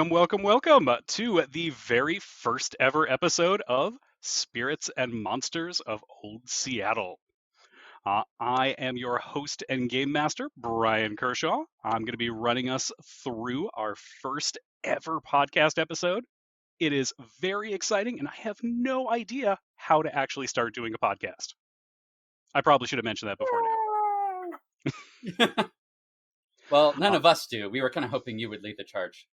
welcome to the very first ever episode of Spirits and Monsters of Old Seattle. I am your host and game master, Bryon Kershaw. I'm going to be running us through our first ever podcast episode. It is very exciting, and I have no idea how to actually start doing a podcast. I probably should have mentioned that before now. Well, none of us do. We were kind of hoping you would lead the charge.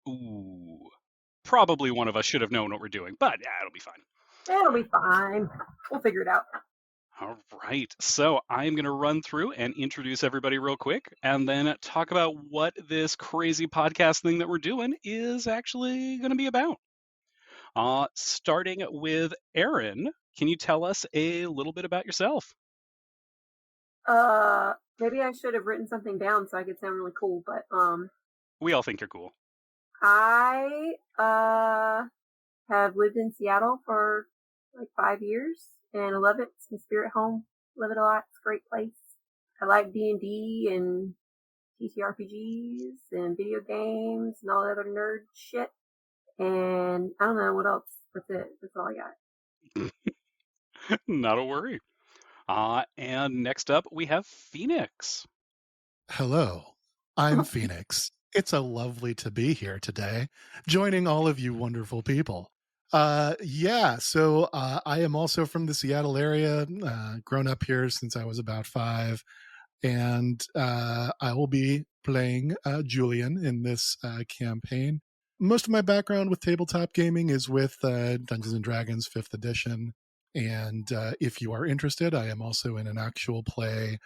Ooh. Probably one of us should have known what we're doing, but yeah, it'll be fine. It'll be fine. We'll figure it out. All right. So I'm going to run through and introduce everybody real quick and then talk about what this crazy podcast thing that we're doing is actually going to be about. Starting with Aryn, can you tell us a little bit about yourself? Maybe I should have written something down so I could sound really cool, but We all think you're cool. I have lived in Seattle for like 5 years, and I love it. It's my spirit home. Love it a lot. It's a great place. I like D&D and TTRPGs and video games and all the other nerd shit. And I don't know what else. That's it. That's all I got. Not a worry. And next up, we have Phoenix. Hello, I'm Phoenix. It's a lovely to be here today, joining all of you wonderful people. So I am also from the Seattle area, grown up here since I was about 5, and I will be playing Julian in this campaign. Most of my background with tabletop gaming is with Dungeons & Dragons 5th edition, and if you are interested, I am also in an actual play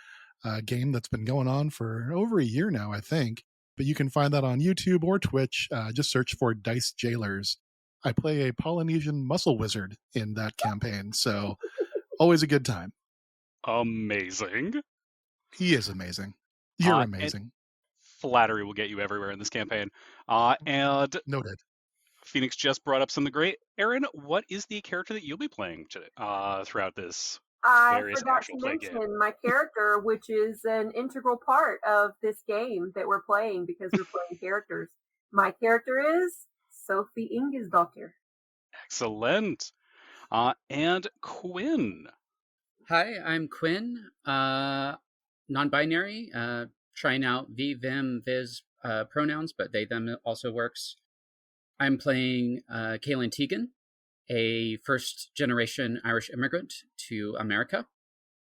game that's been going on for over a year now, I think. But you can find that on YouTube or Twitch. Just search for Dice Jailers. I play a Polynesian muscle wizard in that campaign, so always a good time. Amazing. He is amazing. You're amazing. Flattery will get you everywhere in this campaign. And noted. Phoenix just brought up something great. Aryn, what is the character that you'll be playing today, throughout this various I forgot actual to play mention game? my character, which is an integral part of this game that we're playing because we're playing characters. My character is Sofie Ingesdottir. Excellent. And Quin. Hi, I'm Quin. Non-binary. Trying out V, them, viz pronouns, but they, them also works. I'm playing Caelan Teagan, a first-generation Irish immigrant to America.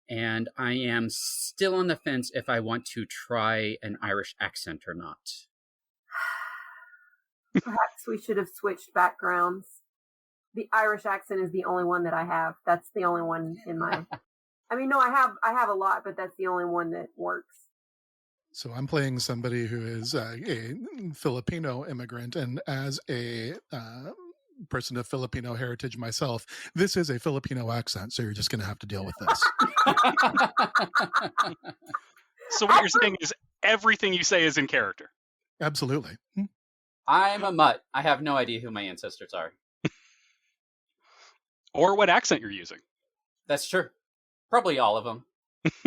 And I am still on the fence if I want to try an Irish accent or not. Perhaps we should have switched backgrounds. The Irish accent is the only one that I have. That's the only one in my... I mean, no, I have a lot, but that's the only one that works. So I'm playing somebody who is a Filipino immigrant, and as a person of Filipino heritage myself, this is a Filipino accent, so you're just going to have to deal with this. So what you're saying is everything you say is in character? Absolutely. I'm a mutt. I have no idea who my ancestors are. Or what accent you're using. That's true. Probably all of them.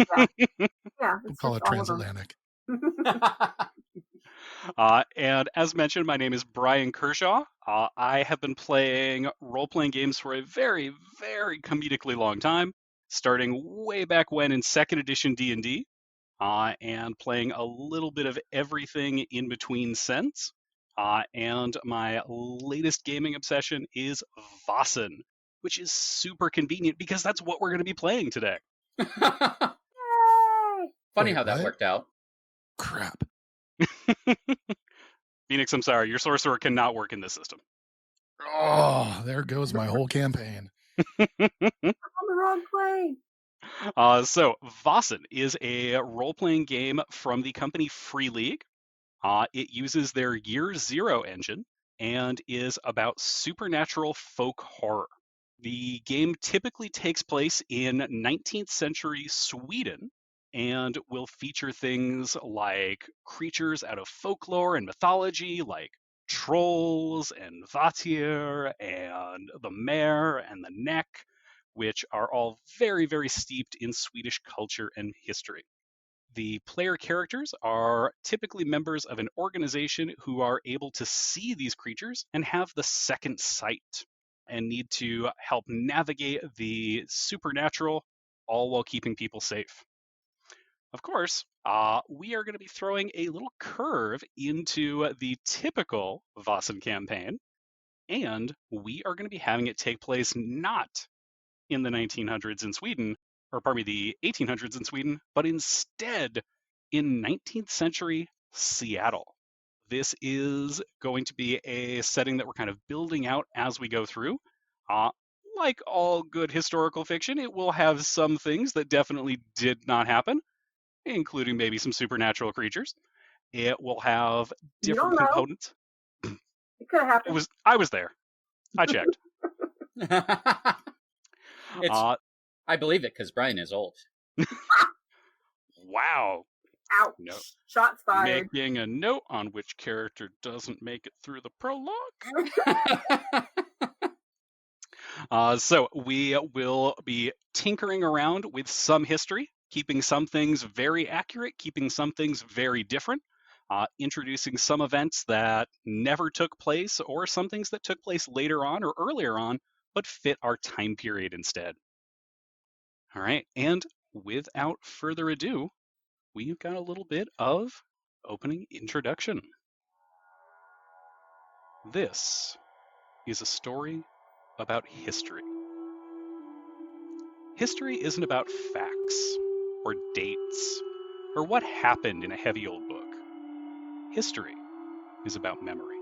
Yeah, we'll call it transatlantic. And as mentioned, my name is Bryon Kershaw. I have been playing role-playing games for a very, very comedically long time, starting way back when in 2nd edition D&D, and playing a little bit of everything in between since. And my latest gaming obsession is Vaesen, which is super convenient because that's what we're going to be playing today. Funny how that worked out. Crap. Phoenix, I'm sorry. Your sorcerer cannot work in this system. Oh, there goes my whole campaign. I'm on the wrong plane. So Vaesen is a role-playing game from the company Free League. It uses their Year Zero engine and is about supernatural folk horror. The game typically takes place in 19th century Sweden and will feature things like creatures out of folklore and mythology, like trolls and Vatir and the mare and the neck, which are all very, very steeped in Swedish culture and history. The player characters are typically members of an organization who are able to see these creatures and have the second sight and need to help navigate the supernatural, all while keeping people safe. Of course, we are going to be throwing a little curve into the typical Vaesen campaign, and we are going to be having it take place not in the 1900s in Sweden, or pardon me, the 1800s in Sweden, but instead in 19th century Seattle. This is going to be a setting that we're kind of building out as we go through. Like all good historical fiction, it will have some things that definitely did not happen, including maybe some supernatural creatures. It will have You different don't know. components. It could have happened. I was there. I checked. I believe it because Bryon is old. Wow. Ouch. No. Shots fired. Making a note on which character doesn't make it through the prologue. So we will be tinkering around with some history, keeping some things very accurate, keeping some things very different, introducing some events that never took place or some things that took place later on or earlier on, but fit our time period instead. All right, and without further ado, we've got a little bit of opening introduction. This is a story about history. History isn't about facts or dates or what happened in a heavy old book. History is about memory.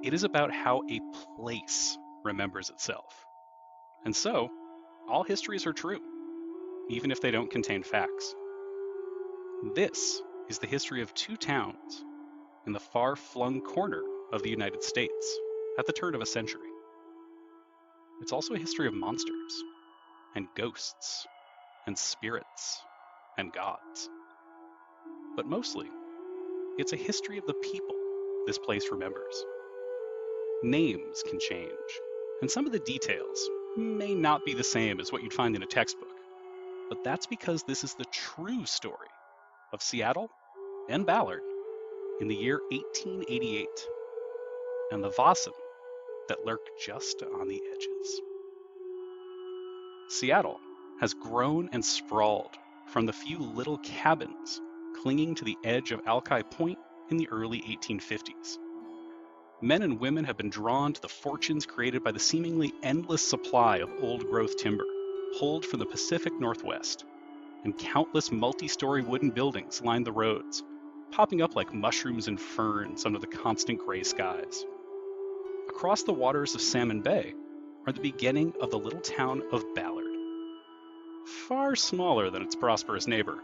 It is about how a place remembers itself. And so, all histories are true, even if they don't contain facts. This is the history of two towns in the far-flung corner of the United States at the turn of a century. It's also a history of monsters and ghosts and spirits and gods. But mostly, it's a history of the people this place remembers. Names can change, and some of the details may not be the same as what you'd find in a textbook, but that's because this is the true story of Seattle and Ballard in the year 1888, and the Vaesen that lurk just on the edges. Seattle has grown and sprawled from the few little cabins clinging to the edge of Alki Point in the early 1850s. Men and women have been drawn to the fortunes created by the seemingly endless supply of old-growth timber, pulled from the Pacific Northwest, and countless multi-story wooden buildings line the roads, popping up like mushrooms and ferns under the constant gray skies. Across the waters of Salmon Bay are the beginning of the little town of Ballard. Far smaller than its prosperous neighbor,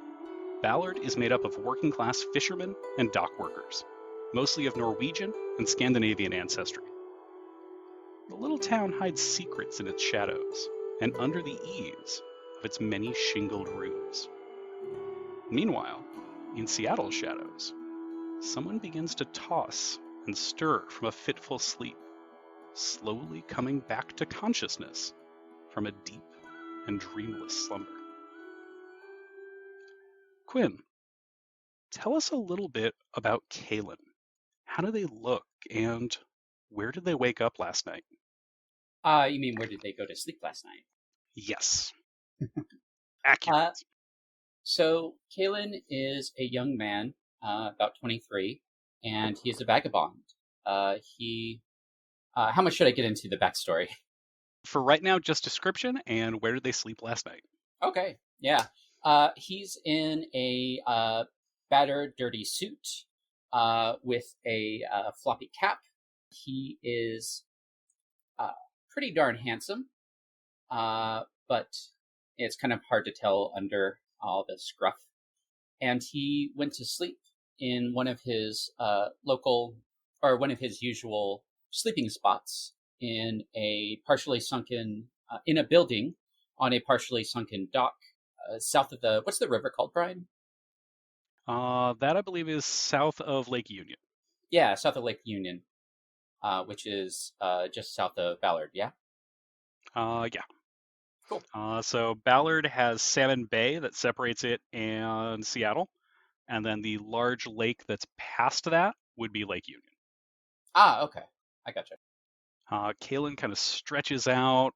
Ballard is made up of working-class fishermen and dock workers, mostly of Norwegian and Scandinavian ancestry. The little town hides secrets in its shadows and under the eaves of its many shingled roofs. Meanwhile, in Seattle's shadows, someone begins to toss and stir from a fitful sleep, slowly coming back to consciousness from a deep and dreamless slumber. Quin, tell us a little bit about Caelan. How do they look, and where did they wake up last night? You mean where did they go to sleep last night? Yes. Accurate. So Caelan is a young man, about 23, and he is a vagabond. How much should I get into the backstory? For right now, just description and where did they sleep last night? Okay, yeah. He's in a battered, dirty suit with a floppy cap. He is pretty darn handsome, but it's kind of hard to tell under all the scruff. And he went to sleep in one of his one of his usual sleeping spots in a partially sunken, in a building on a partially sunken dock south of what's the river called, Bryon? That I believe is south of Lake Union. Yeah, south of Lake Union, which is just south of Ballard, yeah? Yeah. Cool. So Ballard has Salmon Bay that separates it and Seattle, and then the large lake that's past that would be Lake Union. Okay. I gotcha. Caelan kind of stretches out,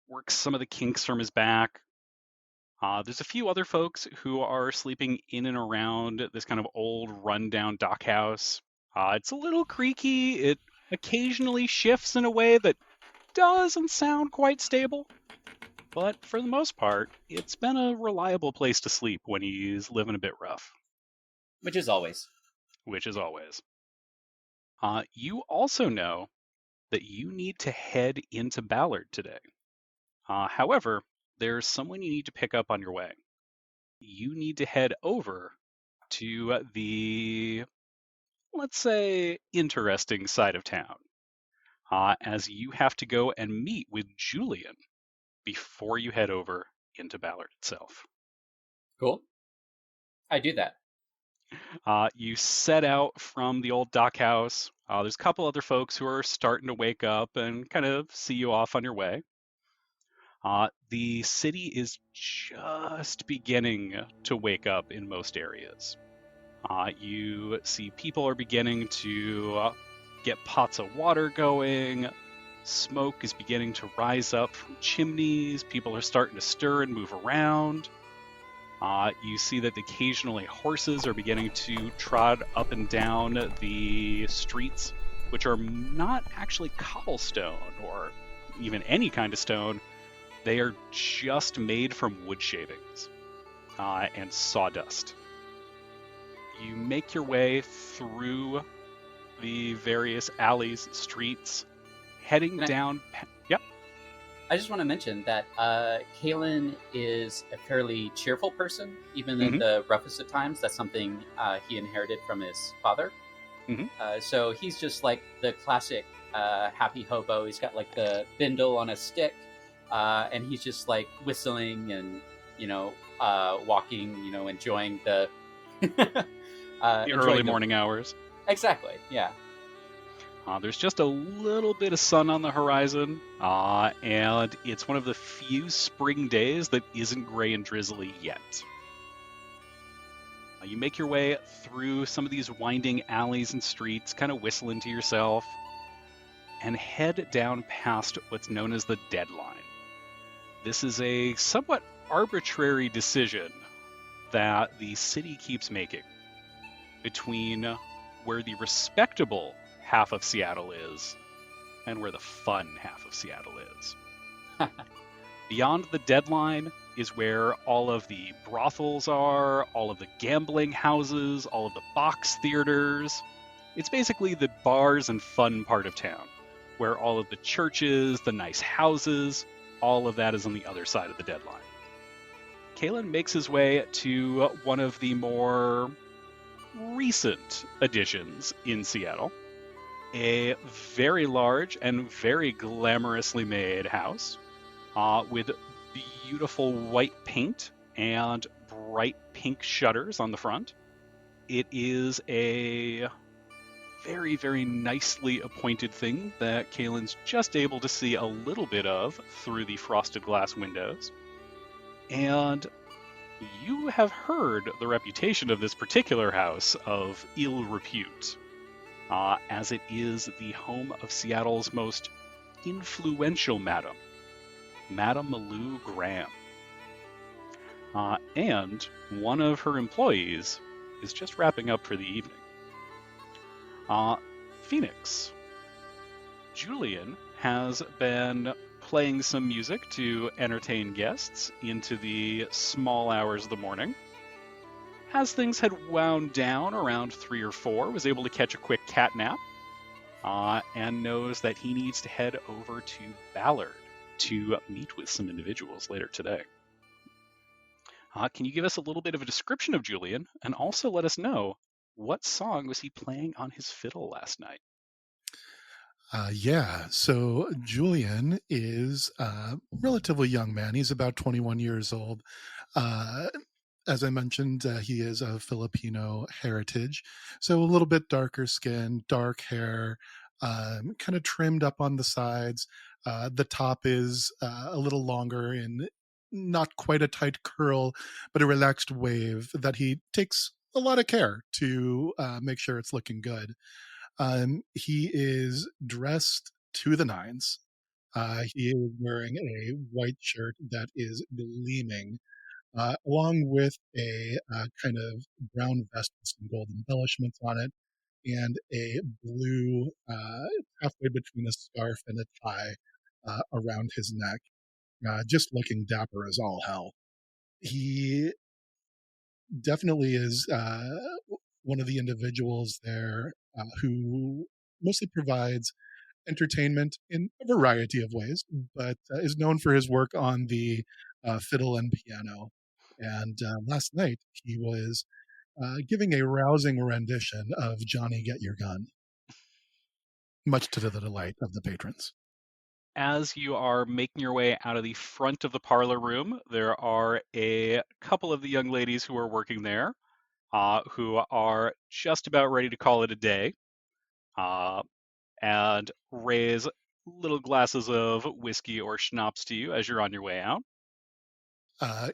works some of the kinks from his back. There's a few other folks who are sleeping in and around this kind of old rundown dock house. It's a little creaky. It occasionally shifts in a way that doesn't sound quite stable. But for the most part, it's been a reliable place to sleep when he's living a bit rough. Which is always. Which is always. You also know that you need to head into Ballard today. However, there's someone you need to pick up on your way. You need to head over to the, let's say, interesting side of town, as you have to go and meet with Julian before you head over into Ballard itself. Cool. I do that. You set out from the old dock house. There's a couple other folks who are starting to wake up and kind of see you off on your way. The city is just beginning to wake up in most areas. You see people are beginning to get pots of water going. Smoke is beginning to rise up from chimneys. People are starting to stir and move around. You see that occasionally horses are beginning to trot up and down the streets, which are not actually cobblestone or even any kind of stone. They are just made from wood shavings and sawdust. You make your way through the various alleys and streets, heading down. Yep. I just want to mention that Caelan is a fairly cheerful person, even in the roughest of times. That's something he inherited from his father. So he's just like the classic happy hobo. He's got like the bindle on a stick, and he's just like whistling and, walking, enjoying the early morning hours. Exactly, yeah. There's just a little bit of sun on the horizon, and it's one of the few spring days that isn't gray and drizzly yet. You make your way through some of these winding alleys and streets, kind of whistling to yourself, and head down past what's known as the Deadline. This is a somewhat arbitrary decision that the city keeps making between where the respectable half of Seattle is and where the fun half of Seattle is. Beyond the Deadline is where all of the brothels are, all of the gambling houses, all of the box theaters. It's basically the bars and fun part of town, where all of the churches, the nice houses, all of that is on the other side of the Deadline. Caelan makes his way to one of the more recent additions in Seattle, a very large and very glamorously made house with beautiful white paint and bright pink shutters on the front. It is a very, very nicely appointed thing that Caelan's just able to see a little bit of through the frosted glass windows. And you have heard the reputation of this particular house of ill repute, as it is the home of Seattle's most influential madam, Madame Malou Graham. And one of her employees is just wrapping up for the evening. Phoenix. Julian has been playing some music to entertain guests into the small hours of the morning. As things had wound down around 3 or 4, was able to catch a quick cat nap, and knows that he needs to head over to Ballard to meet with some individuals later today. Can you give us a little bit of a description of Julian, and also let us know what song was he playing on his fiddle last night? So Julian is a relatively young man. He's about 21 years old. As I mentioned, he is of Filipino heritage, so a little bit darker skin, dark hair, kind of trimmed up on the sides. The top is a little longer and not quite a tight curl, but a relaxed wave that he takes a lot of care to make sure it's looking good. He is dressed to the nines. He is wearing a white shirt that is gleaming, along with a kind of brown vest with some gold embellishments on it, and a blue, halfway between a scarf and a tie, around his neck, just looking dapper as all hell. He definitely is one of the individuals there who mostly provides entertainment in a variety of ways, but is known for his work on the fiddle and piano. And last night he was giving a rousing rendition of Johnny Get Your Gun, much to the delight of the patrons. As you are making your way out of the front of the parlor room, there are a couple of the young ladies who are working there who are just about ready to call it a day and raise little glasses of whiskey or schnapps to you as you're on your way out.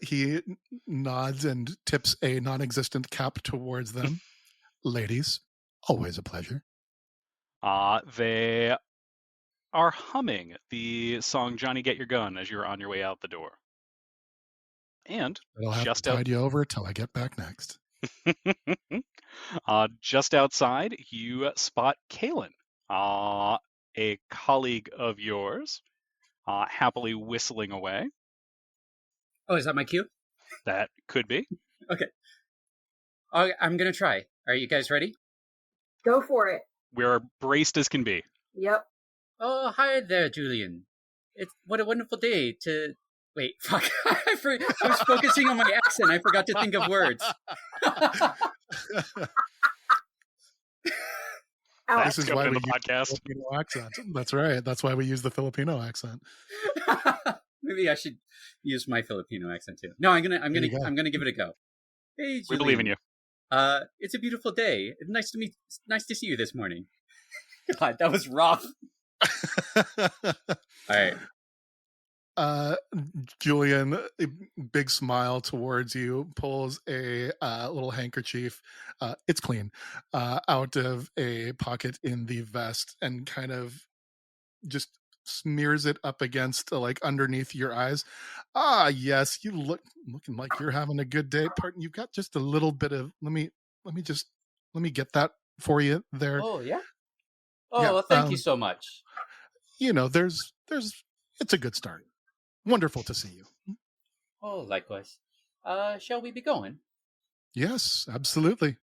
He nods and tips a non-existent cap towards them. Ladies, always a pleasure. They are humming the song Johnny Get Your Gun as you're on your way out the door. And I'll have to tide you over till I get back next. Just outside, you spot Caelan, a colleague of yours, happily whistling away. Oh, is that my cue? That could be. Okay. I'm going to try. Are you guys ready? Go for it. We're braced as can be. Yep. Oh, hi there, Julian. What a wonderful day to... Wait, fuck. I was focusing on my accent. I forgot to think of words. This is why we use the podcast. Filipino accent. That's right. That's why we use the Filipino accent. Maybe I should use my Filipino accent too. No, I'm gonna give it a go. Hey, Julian. We believe in you. It's a beautiful day. Nice to see you this morning. God, that was rough. All right. Julian, a big smile towards you, pulls a little handkerchief. It's clean, out of a pocket in the vest, and kind of just smears it up against like underneath your eyes. Ah, yes, you looking like you're having a good day. Pardon, you've got just a little bit of. Let me get that for you there. Oh yeah. Oh, yeah, well, thank you so much. You know, there's it's a good start. Wonderful to see you. Oh, likewise. Shall we be going? Yes, absolutely.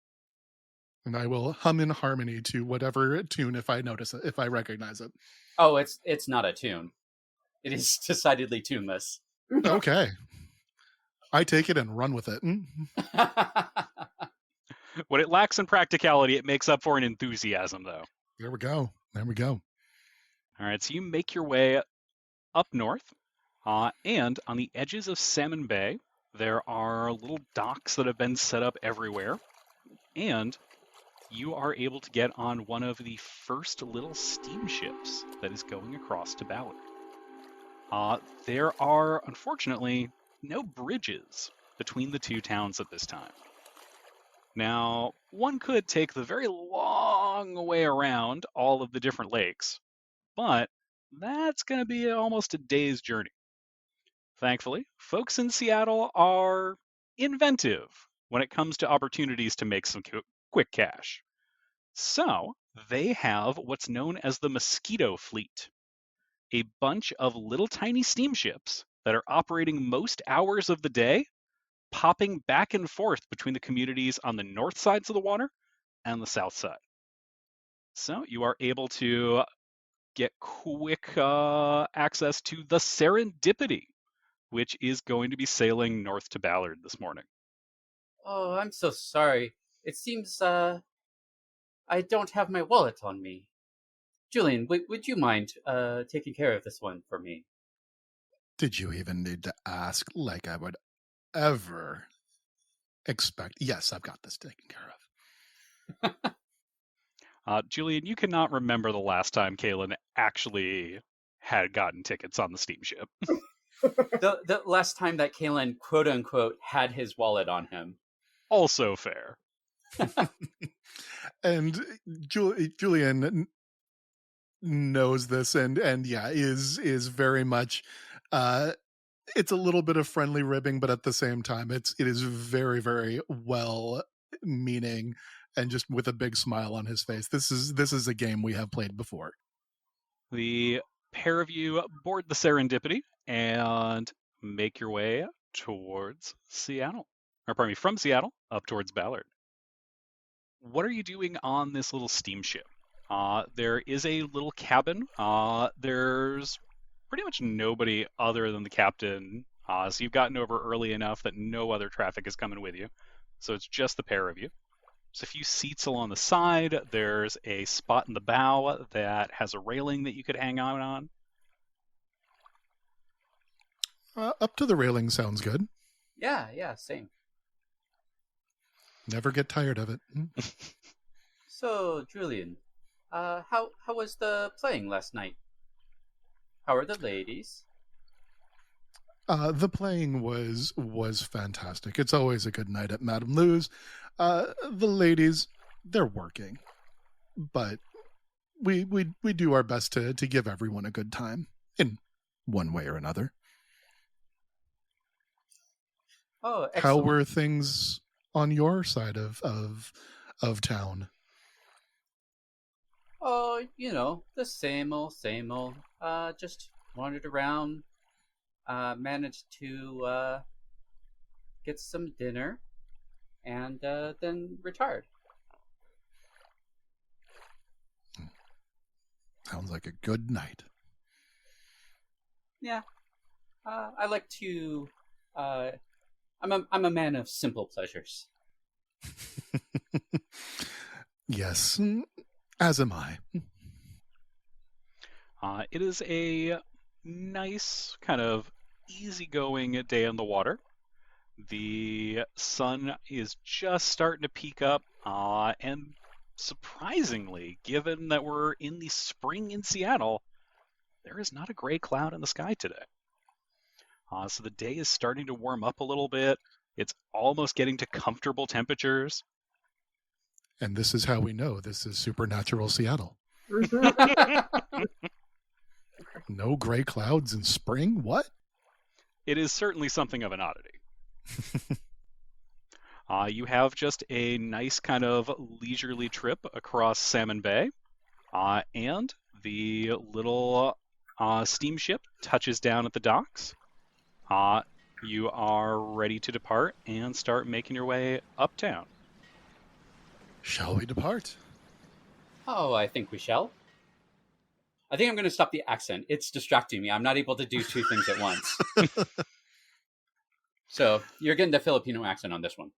And I will hum in harmony to whatever tune if I notice it, if I recognize it. Oh, it's not a tune. It is decidedly tuneless. Okay. I take it and run with it. What it lacks in practicality, it makes up for in enthusiasm, though. There we go. All right, so you make your way up north, and on the edges of Salmon Bay, there are little docks that have been set up everywhere, and you are able to get on one of the first little steamships that is going across to Ballard. There are, unfortunately, no bridges between the two towns at this time. Now, one could take the very long way around all of the different lakes, but that's going to be almost a day's journey. Thankfully, folks in Seattle are inventive when it comes to opportunities to make some quick cash. So, they have what's known as the Mosquito Fleet, a bunch of little tiny steamships that are operating most hours of the day, popping back and forth between the communities on the north sides of the water and the south side. So you are able to get quick access to the Serendipity, which is going to be sailing north to Ballard this morning. Oh, I'm so sorry. It seems I don't have my wallet on me. Julian, would you mind taking care of this one for me? Did you even need to ask like I would ever expect? Yes, I've got this taken care of. Julian, you cannot remember the last time Caelan actually had gotten tickets on the steamship. The last time that Caelan, quote unquote, had his wallet on him. Also fair. And Julian knows this, and yeah, is very much. It's a little bit of friendly ribbing, but at the same time, it is very, very well meaning, and just with a big smile on his face. This is a game we have played before. The pair of you board the Serendipity and make your way towards Seattle. Or pardon me, from Seattle up towards Ballard. What are you doing on this little steamship? There is a little cabin. There's pretty much nobody other than the captain. So you've gotten over early enough that no other traffic is coming with you. So it's just the pair of you. There's a few seats along the side. There's a spot in the bow that has a railing that you could hang out on. Up to the railing sounds good. Yeah, same. Never get tired of it. So, Julian, how was the playing last night? How are the ladies? The playing was fantastic. It's always a good night at Madame Lou's. The ladies, they're working, but we do our best to give everyone a good time in one way or another. Oh, excellent. How were things on your side of town? Oh, the same old, same old. Just wandered around, managed to get some dinner, and then retired. Sounds like a good night. Yeah. I like to... I'm a man of simple pleasures. Yes, as am I. It is a nice, kind of easygoing day on the water. The sun is just starting to peak up, and surprisingly, given that we're in the spring in Seattle, there is not a gray cloud in the sky today. So the day is starting to warm up a little bit. It's almost getting to comfortable temperatures. And this is how we know this is supernatural Seattle. No gray clouds in spring? What? It is certainly something of an oddity. You have just a nice kind of leisurely trip across Salmon Bay, and the little steamship touches down at the docks. You are ready to depart and start making your way uptown. Shall we depart? Oh, I think we shall. I think I'm going to stop the accent. It's distracting me. I'm not able to do two things at once. So you're getting the Filipino accent on this one.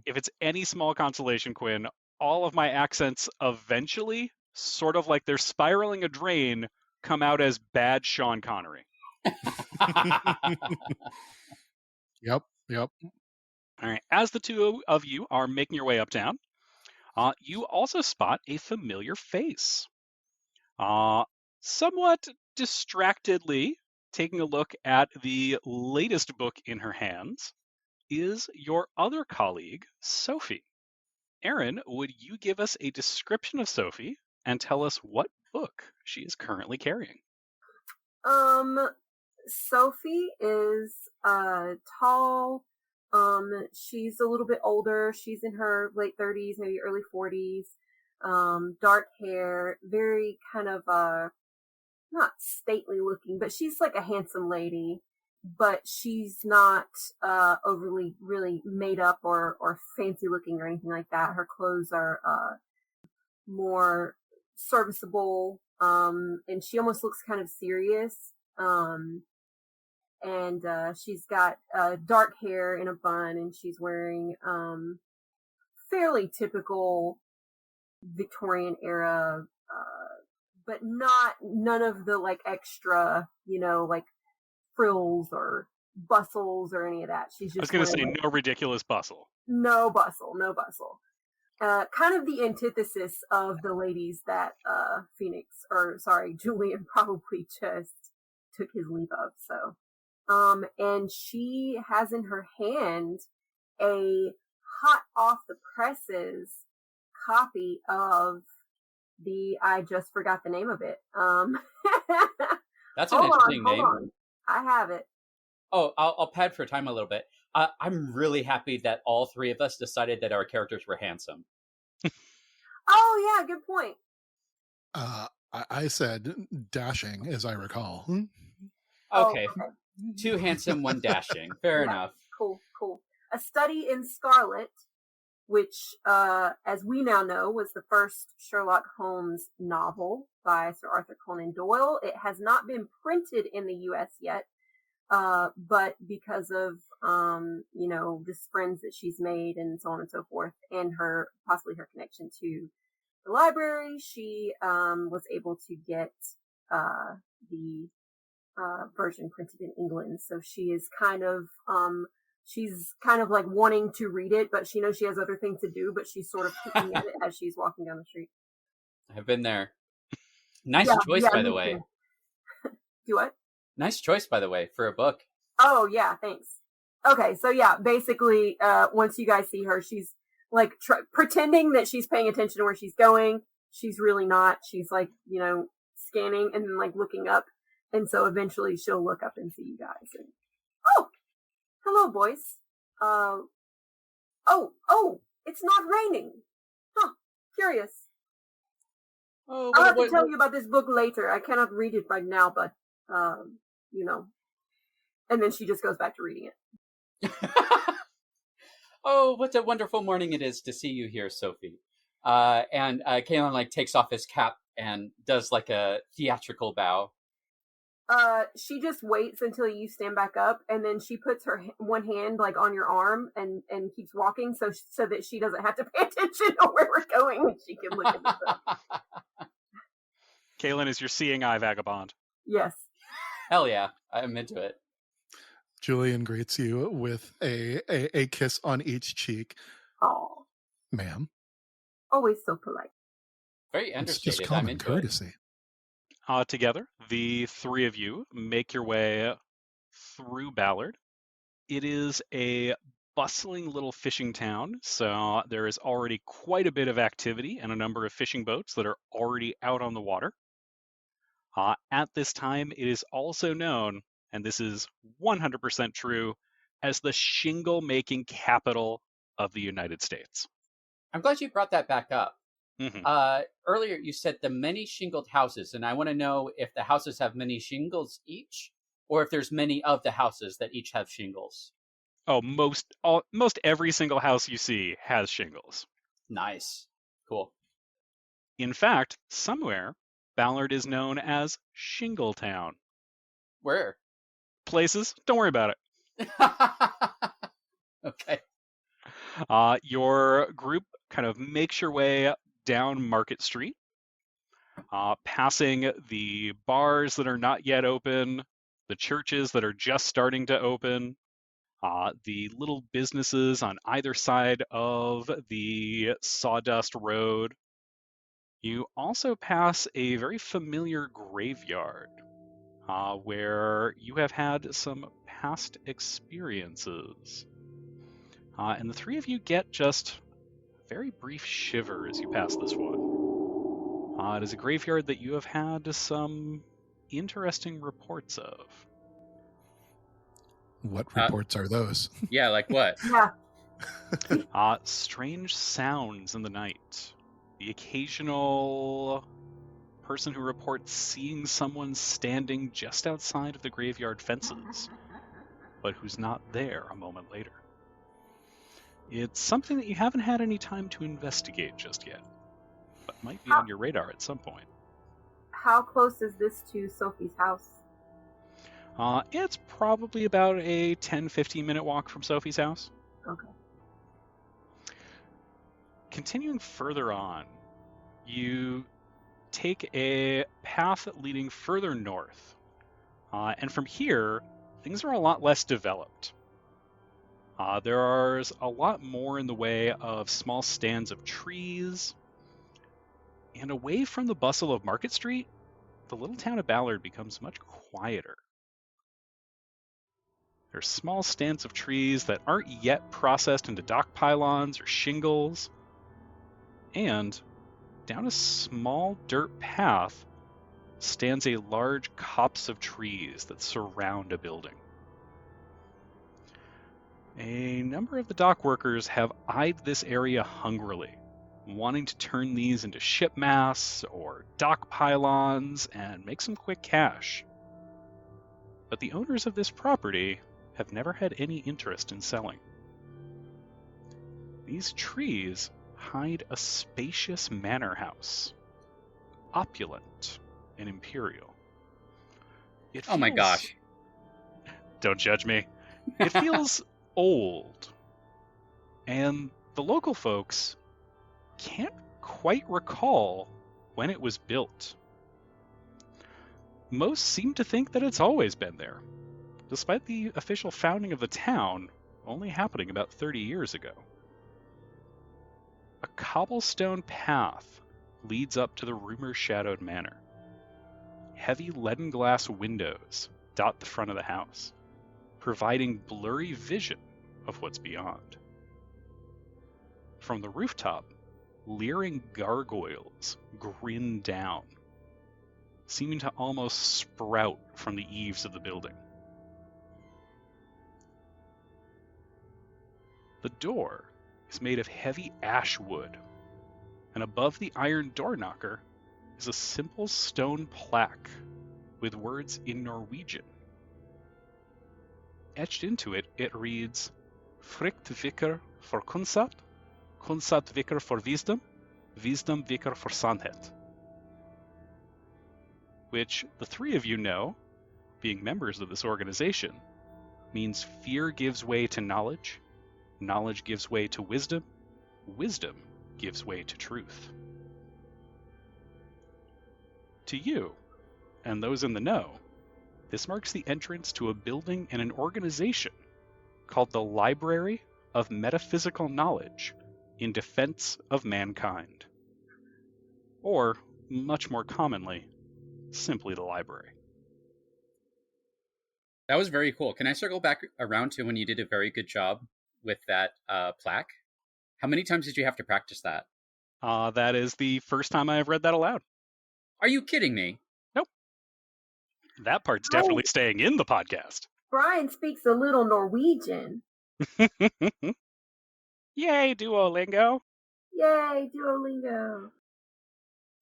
If it's any small consolation, Quin, all of my accents eventually, sort of like they're spiraling a drain, come out as bad Sean Connery. Yep. All right. As the two of you are making your way uptown, you also spot a familiar face. Somewhat distractedly, taking a look at the latest book in her hands, is your other colleague, Sofie. Aryn, would you give us a description of Sofie and tell us what book she is currently carrying? Sofie is tall. She's a little bit older. She's in her late 30s, maybe early 40s. Dark hair, very kind of not stately looking, but she's like a handsome lady. But she's not overly really made up or fancy looking or anything like that. Her clothes are more serviceable, and she almost looks kind of serious. And she's got dark hair in a bun, and she's wearing fairly typical Victorian era, but none of the like extra, like frills or bustles or any of that. She's just I was going to say no ridiculous bustle. No bustle. kind of the antithesis of the ladies that Julian probably just took his leave of. So, and she has in her hand a hot off the presses copy of I just forgot the name of it. That's an interesting name. Hold on. I have it. Oh, I'll pad for time a little bit. I'm really happy that all three of us decided that our characters were handsome. Oh, yeah, good point. I said dashing, as I recall. Okay. Two handsome, one dashing. Fair enough. Cool. A Study in Scarlet, which, as we now know, was the first Sherlock Holmes novel by Sir Arthur Conan Doyle. It has not been printed in the U.S. yet, but because of, just friends that she's made and so on and so forth, and possibly her connection to the library, she was able to get the version printed in England. So she's kind of like wanting to read it, but she knows she has other things to do, but she's sort of picking at it as she's walking down the street. I've been there. Nice choice, by the way. Do what? Nice choice, by the way, for a book. Oh, yeah, thanks. Okay, so yeah, basically, once you guys see her, she's like pretending that she's paying attention to where she's going. She's really not. She's like, scanning and then like looking up. And so eventually she'll look up and see you guys. And, oh, hello, boys. Oh, it's not raining. Huh, curious. Oh, I'll have to tell you about this book later. I cannot read it right now, but, And then she just goes back to reading it. Oh, what a wonderful morning it is to see you here, Sofie. And Caelan takes off his cap and does like a theatrical bow. She just waits until you stand back up, and then she puts her one hand like on your arm and keeps walking so that she doesn't have to pay attention to where we're going and she can look at the book. Caelan is your seeing eye vagabond. Yes. Hell yeah, I'm into it. Julian greets you with a kiss on each cheek. Oh, ma'am. Always so polite. Very understated. It's just common courtesy. Together, the three of you make your way through Ballard. It is a bustling little fishing town, so there is already quite a bit of activity and a number of fishing boats that are already out on the water. At this time, it is also known, and this is 100% true, as the shingle-making capital of the United States. I'm glad you brought that back up. Mm-hmm. Earlier, you said the many shingled houses, and I want to know if the houses have many shingles each, or if there's many of the houses that each have shingles. Oh, most every single house you see has shingles. Nice. Cool. In fact, somewhere, Ballard is known as Shingletown. Where? Places. Don't worry about it. Okay. Your group kind of makes your way down Market Street, passing the bars that are not yet open, the churches that are just starting to open, the little businesses on either side of the sawdust road. You also pass a very familiar graveyard where you have had some past experiences. And the three of you get just a very brief shiver as you pass this one. It is a graveyard that you have had some interesting reports of. What reports are those? Yeah, like what? Yeah. Strange sounds in the night. The occasional person who reports seeing someone standing just outside of the graveyard fences, but who's not there a moment later. It's something that you haven't had any time to investigate just yet, but might be on your radar at some point. How close is this to Sophie's house? It's probably about a 10-15 minute walk from Sophie's house. Okay. Continuing further on, you take a path leading further north. And from here, things are a lot less developed. There's a lot more in the way of small stands of trees, and away from the bustle of Market Street, the little town of Ballard becomes much quieter. There's small stands of trees that aren't yet processed into dock pylons or shingles, and down a small dirt path stands a large copse of trees that surround a building. A number of the dock workers have eyed this area hungrily, wanting to turn these into ship masts or dock pylons and make some quick cash. But the owners of this property have never had any interest in selling. These trees hide a spacious manor house, opulent and imperial. Oh my gosh. Don't judge me. It feels old, and the local folks can't quite recall when it was built. Most seem to think that it's always been there, despite the official founding of the town only happening about 30 years ago. A cobblestone path leads up to the rumor-shadowed manor. Heavy leaden glass windows dot the front of the house, providing blurry vision of what's beyond. From the rooftop, leering gargoyles grin down, seeming to almost sprout from the eaves of the building. The door is made of heavy ash wood, and above the iron door knocker is a simple stone plaque with words in Norwegian. Etched into it, it reads, Frykt viker for kunnskap, kunnskap viker for wisdom, wisdom viker for sannhet. Which the three of you know, being members of this organization, means fear gives way to knowledge, knowledge gives way to wisdom, wisdom gives way to truth. To you, and those in the know, this marks the entrance to a building and an organization called the Library of Metaphysical Knowledge in Defense of Mankind. Or, much more commonly, simply the library. That was very cool. Can I circle back around to when you did a very good job with that plaque? How many times did you have to practice that? That is the first time I have read that aloud. Are you kidding me? Nope. That part's definitely staying in the podcast. Bryon speaks a little Norwegian. Yay, Duolingo. Yay, Duolingo.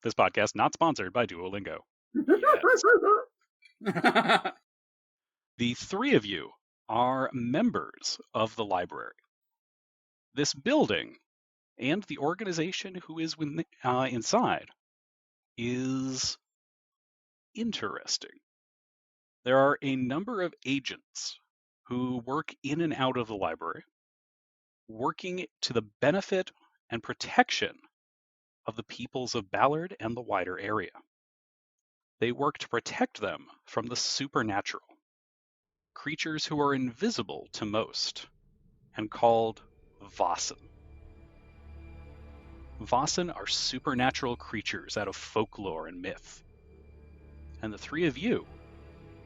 This podcast not sponsored by Duolingo. Yes. The three of you are members of the library. This building and the organization who is inside is interesting. There are a number of agents who work in and out of the library, working to the benefit and protection of the peoples of Ballard and the wider area. They work to protect them from the supernatural, creatures who are invisible to most, and called Vaesen. Vaesen are supernatural creatures out of folklore and myth. And the three of you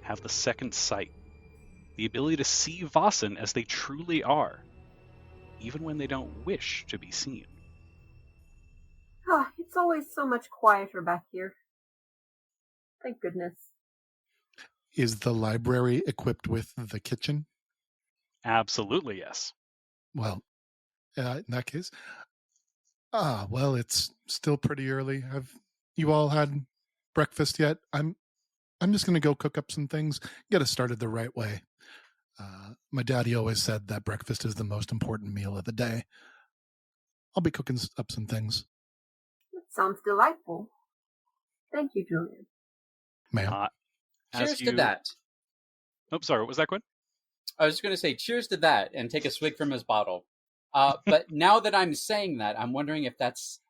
have the second sight, the ability to see Vaesen as they truly are, even when they don't wish to be seen. Oh, it's always so much quieter back here. Thank goodness. Is the library equipped with the kitchen? Absolutely, yes. Well, in that case, well, it's still pretty early. Have you all had breakfast yet? I'm just going to go cook up some things, get us started the right way. My daddy always said that breakfast is the most important meal of the day. I'll be cooking up some things. That sounds delightful. Thank you, Julian. Ma'am. Cheers to that. Oh, sorry, what was that, Quin? I was going to say cheers to that and take a swig from his bottle. But now that I'm saying that, I'm wondering if that's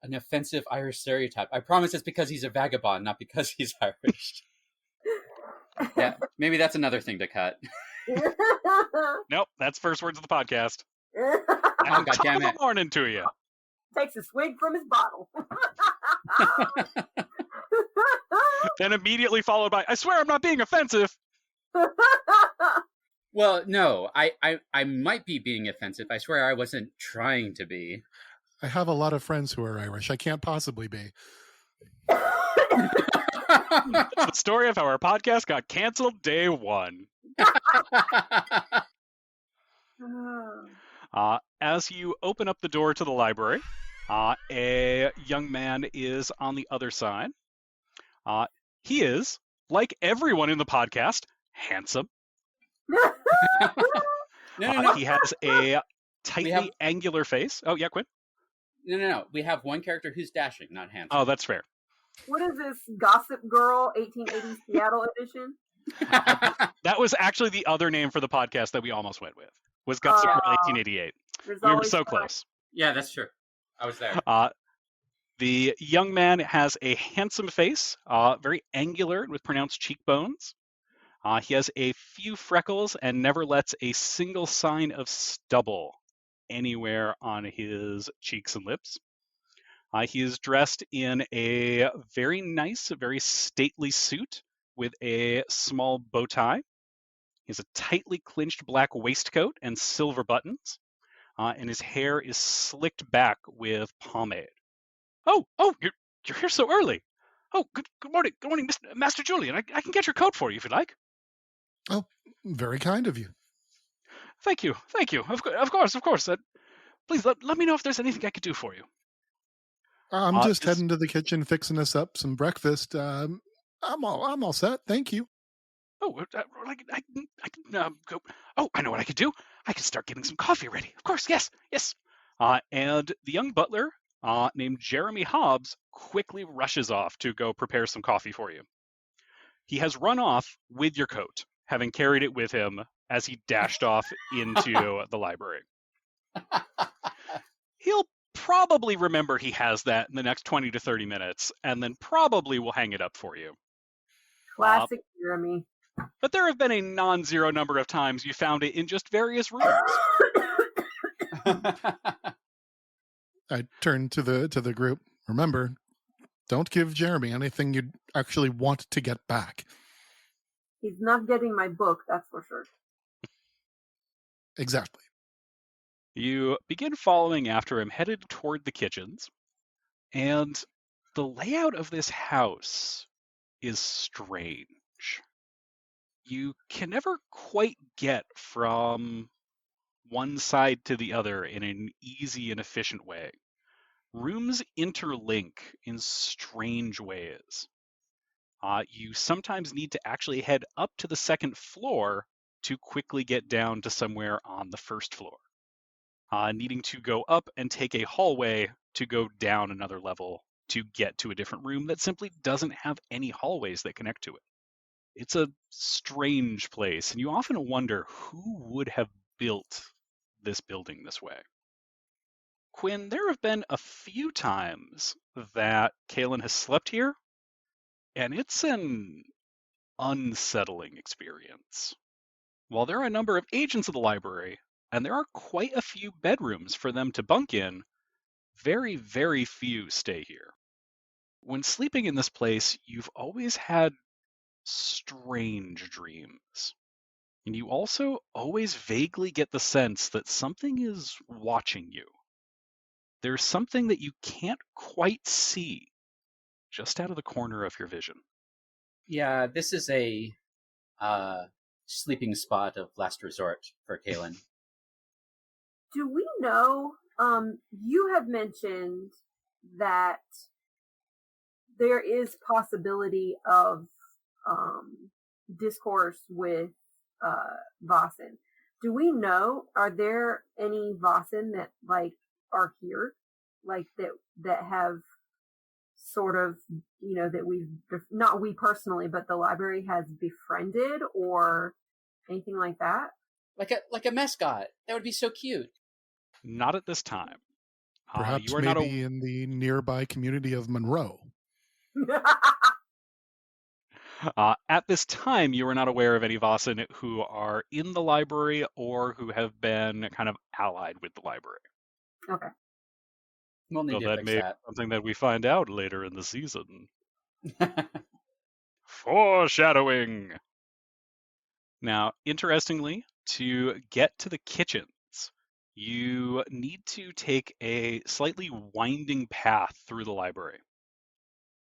an offensive Irish stereotype. I promise it's because he's a vagabond, not because he's Irish. Yeah, maybe that's another thing to cut. Nope, that's first words of the podcast. Oh, And God damn top of it. the morning to you. Takes a swig from his bottle. Then immediately followed by, I swear I'm not being offensive. Well, no, I might be being offensive. I swear I wasn't trying to be. I have a lot of friends who are Irish. I can't possibly be. That's the story of how our podcast got canceled day one. As you open up the door to the library, a young man is on the other side. He is, like everyone in the podcast, handsome. No. He has a tightly angular face. Oh, yeah, Quinn? No. We have one character who's dashing, not handsome. Oh, that's fair. What is this, Gossip Girl 1880s Seattle edition? That was actually the other name for the podcast that we almost went with, was Gossip Girl 1888. We were so close. Yeah, that's true. I was there. The young man has a handsome face, very angular with pronounced cheekbones. He has a few freckles and never lets a single sign of stubble anywhere on his cheeks and lips. He is dressed in a very nice, very stately suit with a small bow tie. He has a tightly clinched black waistcoat and silver buttons, and his hair is slicked back with pomade. Oh, you're here so early. Oh, good morning, Mr. Master Julian. I can get your coat for you if you'd like. Oh, very kind of you. Thank you. Of course. Please let me know if there's anything I could do for you. I'm just heading to the kitchen, fixing us up some breakfast. I'm all set. Thank you. Oh, I can go. Oh, I know what I could do. I could start getting some coffee ready. Of course, yes. And the young butler, named Jeremy Hobbs, quickly rushes off to go prepare some coffee for you. He has run off with your coat, having carried it with him as he dashed off into the library. He'll probably remember he has that in the next 20 to 30 minutes, and then probably will hang it up for you. Classic Jeremy. But there have been a non-zero number of times you found it in just various rooms. I turned to the group. Remember, don't give Jeremy anything you'd actually want to get back. He's not getting my book, that's for sure. Exactly. You begin following after him, headed toward the kitchens, and the layout of this house is strange. You can never quite get from one side to the other in an easy and efficient way. Rooms interlink in strange ways. You sometimes need to actually head up to the second floor to quickly get down to somewhere on the first floor. Needing to go up and take a hallway to go down another level to get to a different room that simply doesn't have any hallways that connect to it. It's a strange place, and you often wonder who would have built this building this way. Quinn, there have been a few times that Caelan has slept here, and it's an unsettling experience. While there are a number of agents of the library, and there are quite a few bedrooms for them to bunk in, very, very few stay here. When sleeping in this place, you've always had strange dreams. And you also always vaguely get the sense that something is watching you. There's something that you can't quite see just out of the corner of your vision. Yeah, this is a sleeping spot of last resort for Caelan. Do we know, you have mentioned that there is possibility of discourse with Vaesen. Do we know, are there any Vaesen that are here, that have sort of, that we've, not we personally, but the library has befriended or anything like that? Like a mascot. That would be so cute. Not at this time. Perhaps you are maybe in the nearby community of Monroe. At this time, you are not aware of any Vaesen who are in the library or who have been kind of allied with the library. Okay. We'll need So to that fix may be that. something that we find out later in the season. Foreshadowing! Now, interestingly, to get to the kitchens, you need to take a slightly winding path through the library.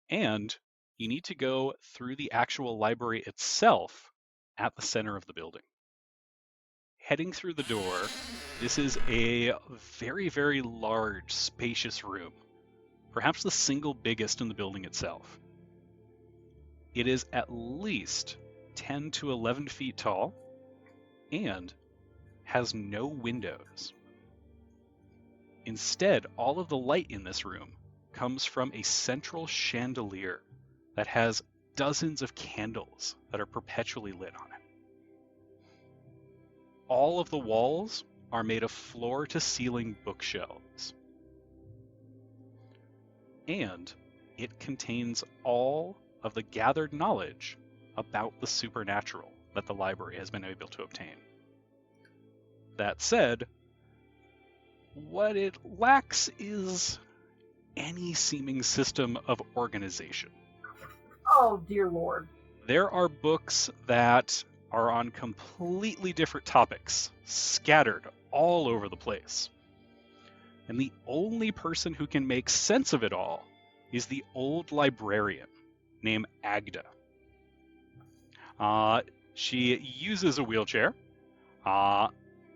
And you need to go through the actual library itself at the center of the building. Heading through the door, this is a very, very large, spacious room, perhaps the single biggest in the building itself. It is at least 10 to 11 feet tall and has no windows. Instead, all of the light in this room comes from a central chandelier that has dozens of candles that are perpetually lit on it. All of the walls are made of floor-to-ceiling bookshelves. And it contains all of the gathered knowledge about the supernatural that the library has been able to obtain. That said, what it lacks is any seeming system of organization. Oh, dear Lord. There are books that are on completely different topics, scattered all over the place. And the only person who can make sense of it all is the old librarian named Agda. She uses a wheelchair,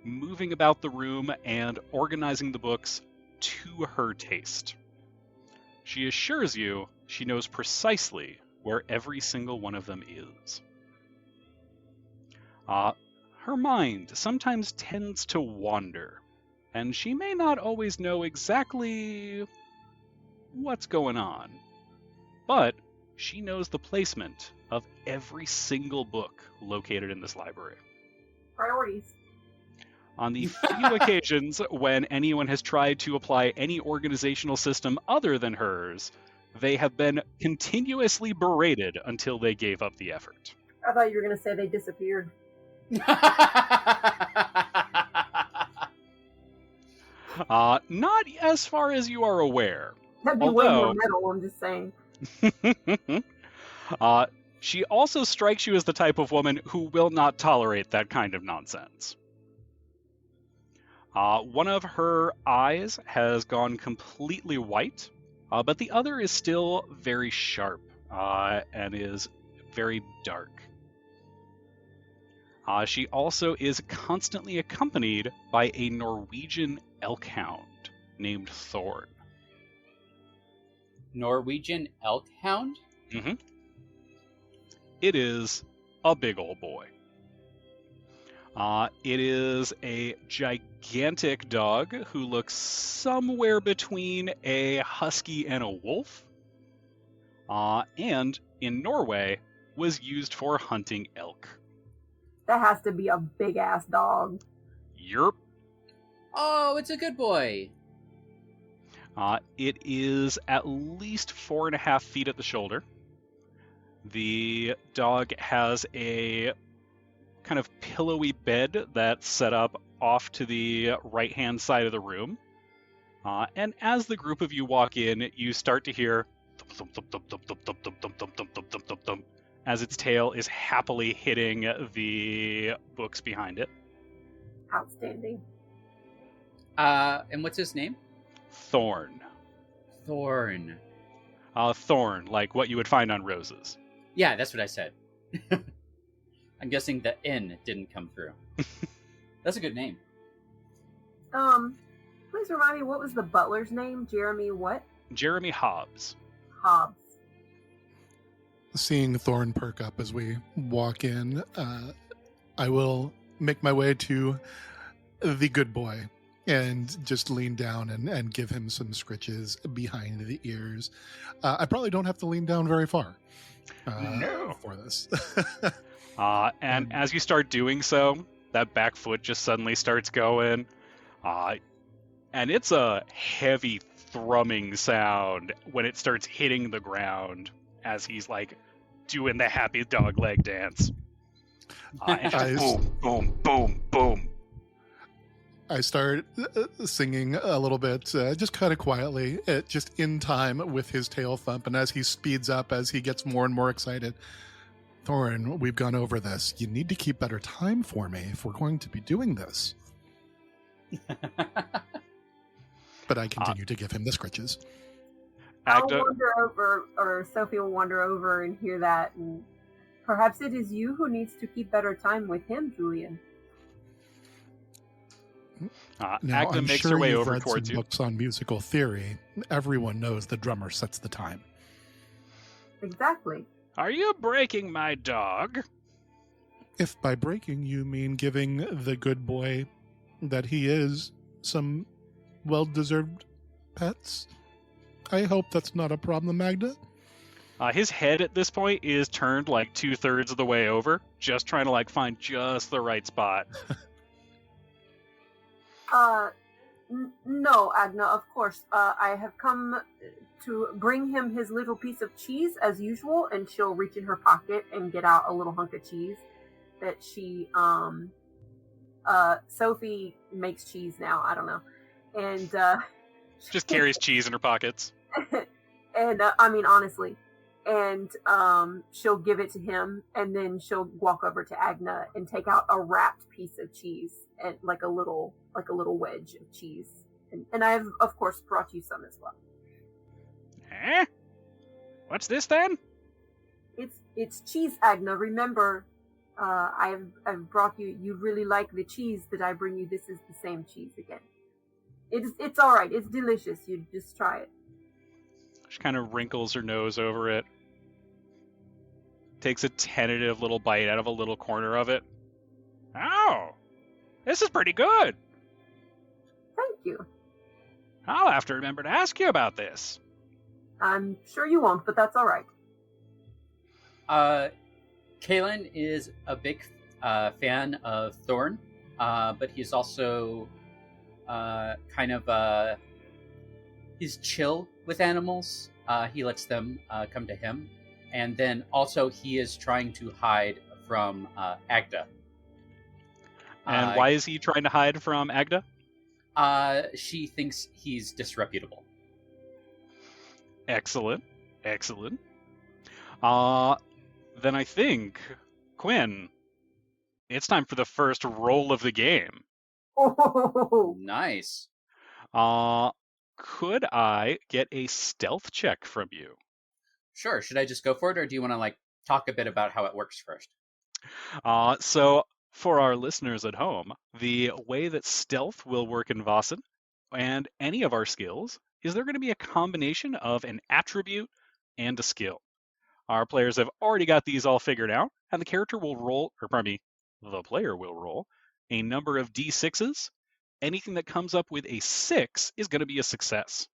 moving about the room and organizing the books to her taste. She assures you she knows precisely where every single one of them is. Her mind sometimes tends to wander, and she may not always know exactly what's going on, but she knows the placement of every single book located in this library. Priorities. On the few occasions when anyone has tried to apply any organizational system other than hers, they have been continuously berated until they gave up the effort. I thought you were going to say they disappeared. Not as far as you are aware. That'd be way more metal, I'm just saying. She also strikes you as the type of woman who will not tolerate that kind of nonsense. One of her eyes has gone completely white, but the other is still very sharp and is very dark. She also is constantly accompanied by a Norwegian elk hound named Thorn. Norwegian elk hound? Mm-hmm. It is a big old boy. It is a gigantic dog who looks somewhere between a husky and a wolf, and in Norway was used for hunting elk. That has to be a big-ass dog. Yerp. Oh, it's a good boy. It is at least 4.5 feet at the shoulder. The dog has a kind of pillowy bed that's set up off to the right-hand side of the room. And as the group of you walk in, you start to hear thump, thump, thump, thump, thump, thump, thump, thump, thump, thump, thump, thump, thump, thump, as its tail is happily hitting the books behind it. Outstanding. And what's his name? Thorn. Thorn. Thorn, like what you would find on roses. Yeah, that's what I said. I'm guessing the N didn't come through. That's a good name. Please remind me, what was the butler's name? Jeremy what? Jeremy Hobbs. Hobbs. Seeing Thorn perk up as we walk in, I will make my way to the good boy and just lean down and give him some scritches behind the ears. I probably don't have to lean down very far for this. And as you start doing so, that back foot just suddenly starts going. And it's a heavy thrumming sound when it starts hitting the ground as he's like doing the happy dog leg dance. And boom, boom, boom, boom. I start singing a little bit, just kind of quietly, just in time with his tail thump. And as he speeds up, as he gets more and more excited, Thorin, we've gone over this. You need to keep better time for me if we're going to be doing this. But I continue to give him the scritches. I'll wander over, or Sofie will wander over and hear that. And perhaps it is you who needs to keep better time with him, Julian. Now, Agda I'm makes sure her way you've over read towards some you. books on musical theory. Everyone knows the drummer sets the time. Exactly. Are you breaking my dog? If by breaking you mean giving the good boy that he is some well-deserved pets, I hope that's not a problem, Agda. His head at this point is turned like 2/3 of the way over, just trying to like find just the right spot. No, Agna, of course. I have come to bring him his little piece of cheese as usual, and she'll reach in her pocket and get out a little hunk of cheese that she, Sofie makes cheese now, I don't know. And, Just carries cheese in her pockets. and, I mean, honestly. And, she'll give it to him, and then she'll walk over to Agna and take out a wrapped piece of cheese, and like a little wedge of cheese. And I've, of course, brought you some as well. Eh? What's this then? It's cheese, Agna. Remember, I've brought you. You really like the cheese that I bring you. This is the same cheese again. It's all right. It's delicious. You just try it. She kind of wrinkles her nose over it. Takes a tentative little bite out of a little corner of it. Oh, this is pretty good. Thank you. I'll have to remember to ask you about this. I'm sure you won't, but that's all right. Caelan is a big fan of Thorn, but he's also he's chill with animals. He lets them come to him. And then also he is trying to hide from Agda. And why is he trying to hide from Agda? She thinks he's disreputable. Excellent. Excellent. Then I think, Quin, it's time for the first roll of the game. Oh, Nice. Could I get a stealth check from you? Sure. Should I just go for it, or do you want to talk a bit about how it works first? So for our listeners at home, the way that stealth will work in Vaesen and any of our skills is they're going to be a combination of an attribute and a skill. Our players have already got these all figured out, and the character will roll, or pardon me, the player will roll a number of D6s. Anything that comes up with a 6 is going to be a success.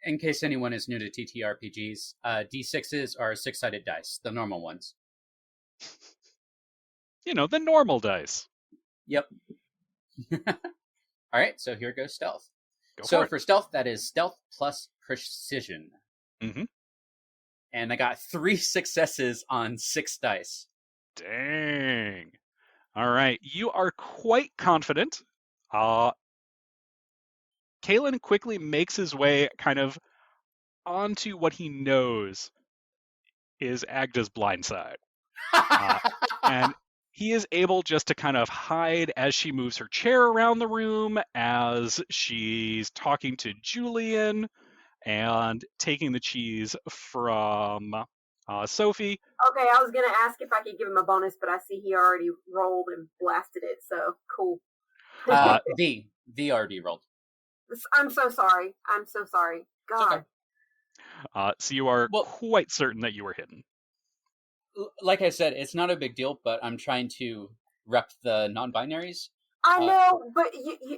In case anyone is new to TTRPGs, D6s are 6-sided dice, the normal ones. You know, the normal dice. Yep. All right, so here goes stealth. Go for stealth, that is stealth plus precision. Mm-hmm. And I got 3 successes on 6 dice. Dang. All right, you are quite confident. Caelan quickly makes his way kind of onto what he knows is Agda's blind side. And he is able just to kind of hide as she moves her chair around the room, as she's talking to Julian and taking the cheese from Sofie. okay. I was gonna ask if I could give him a bonus, but I see he already rolled and blasted it. So cool. V already rolled. I'm so sorry. God. Okay. So you are quite certain that you were hidden. Like I said, it's not a big deal, but I'm trying to rep the non-binaries. I know, but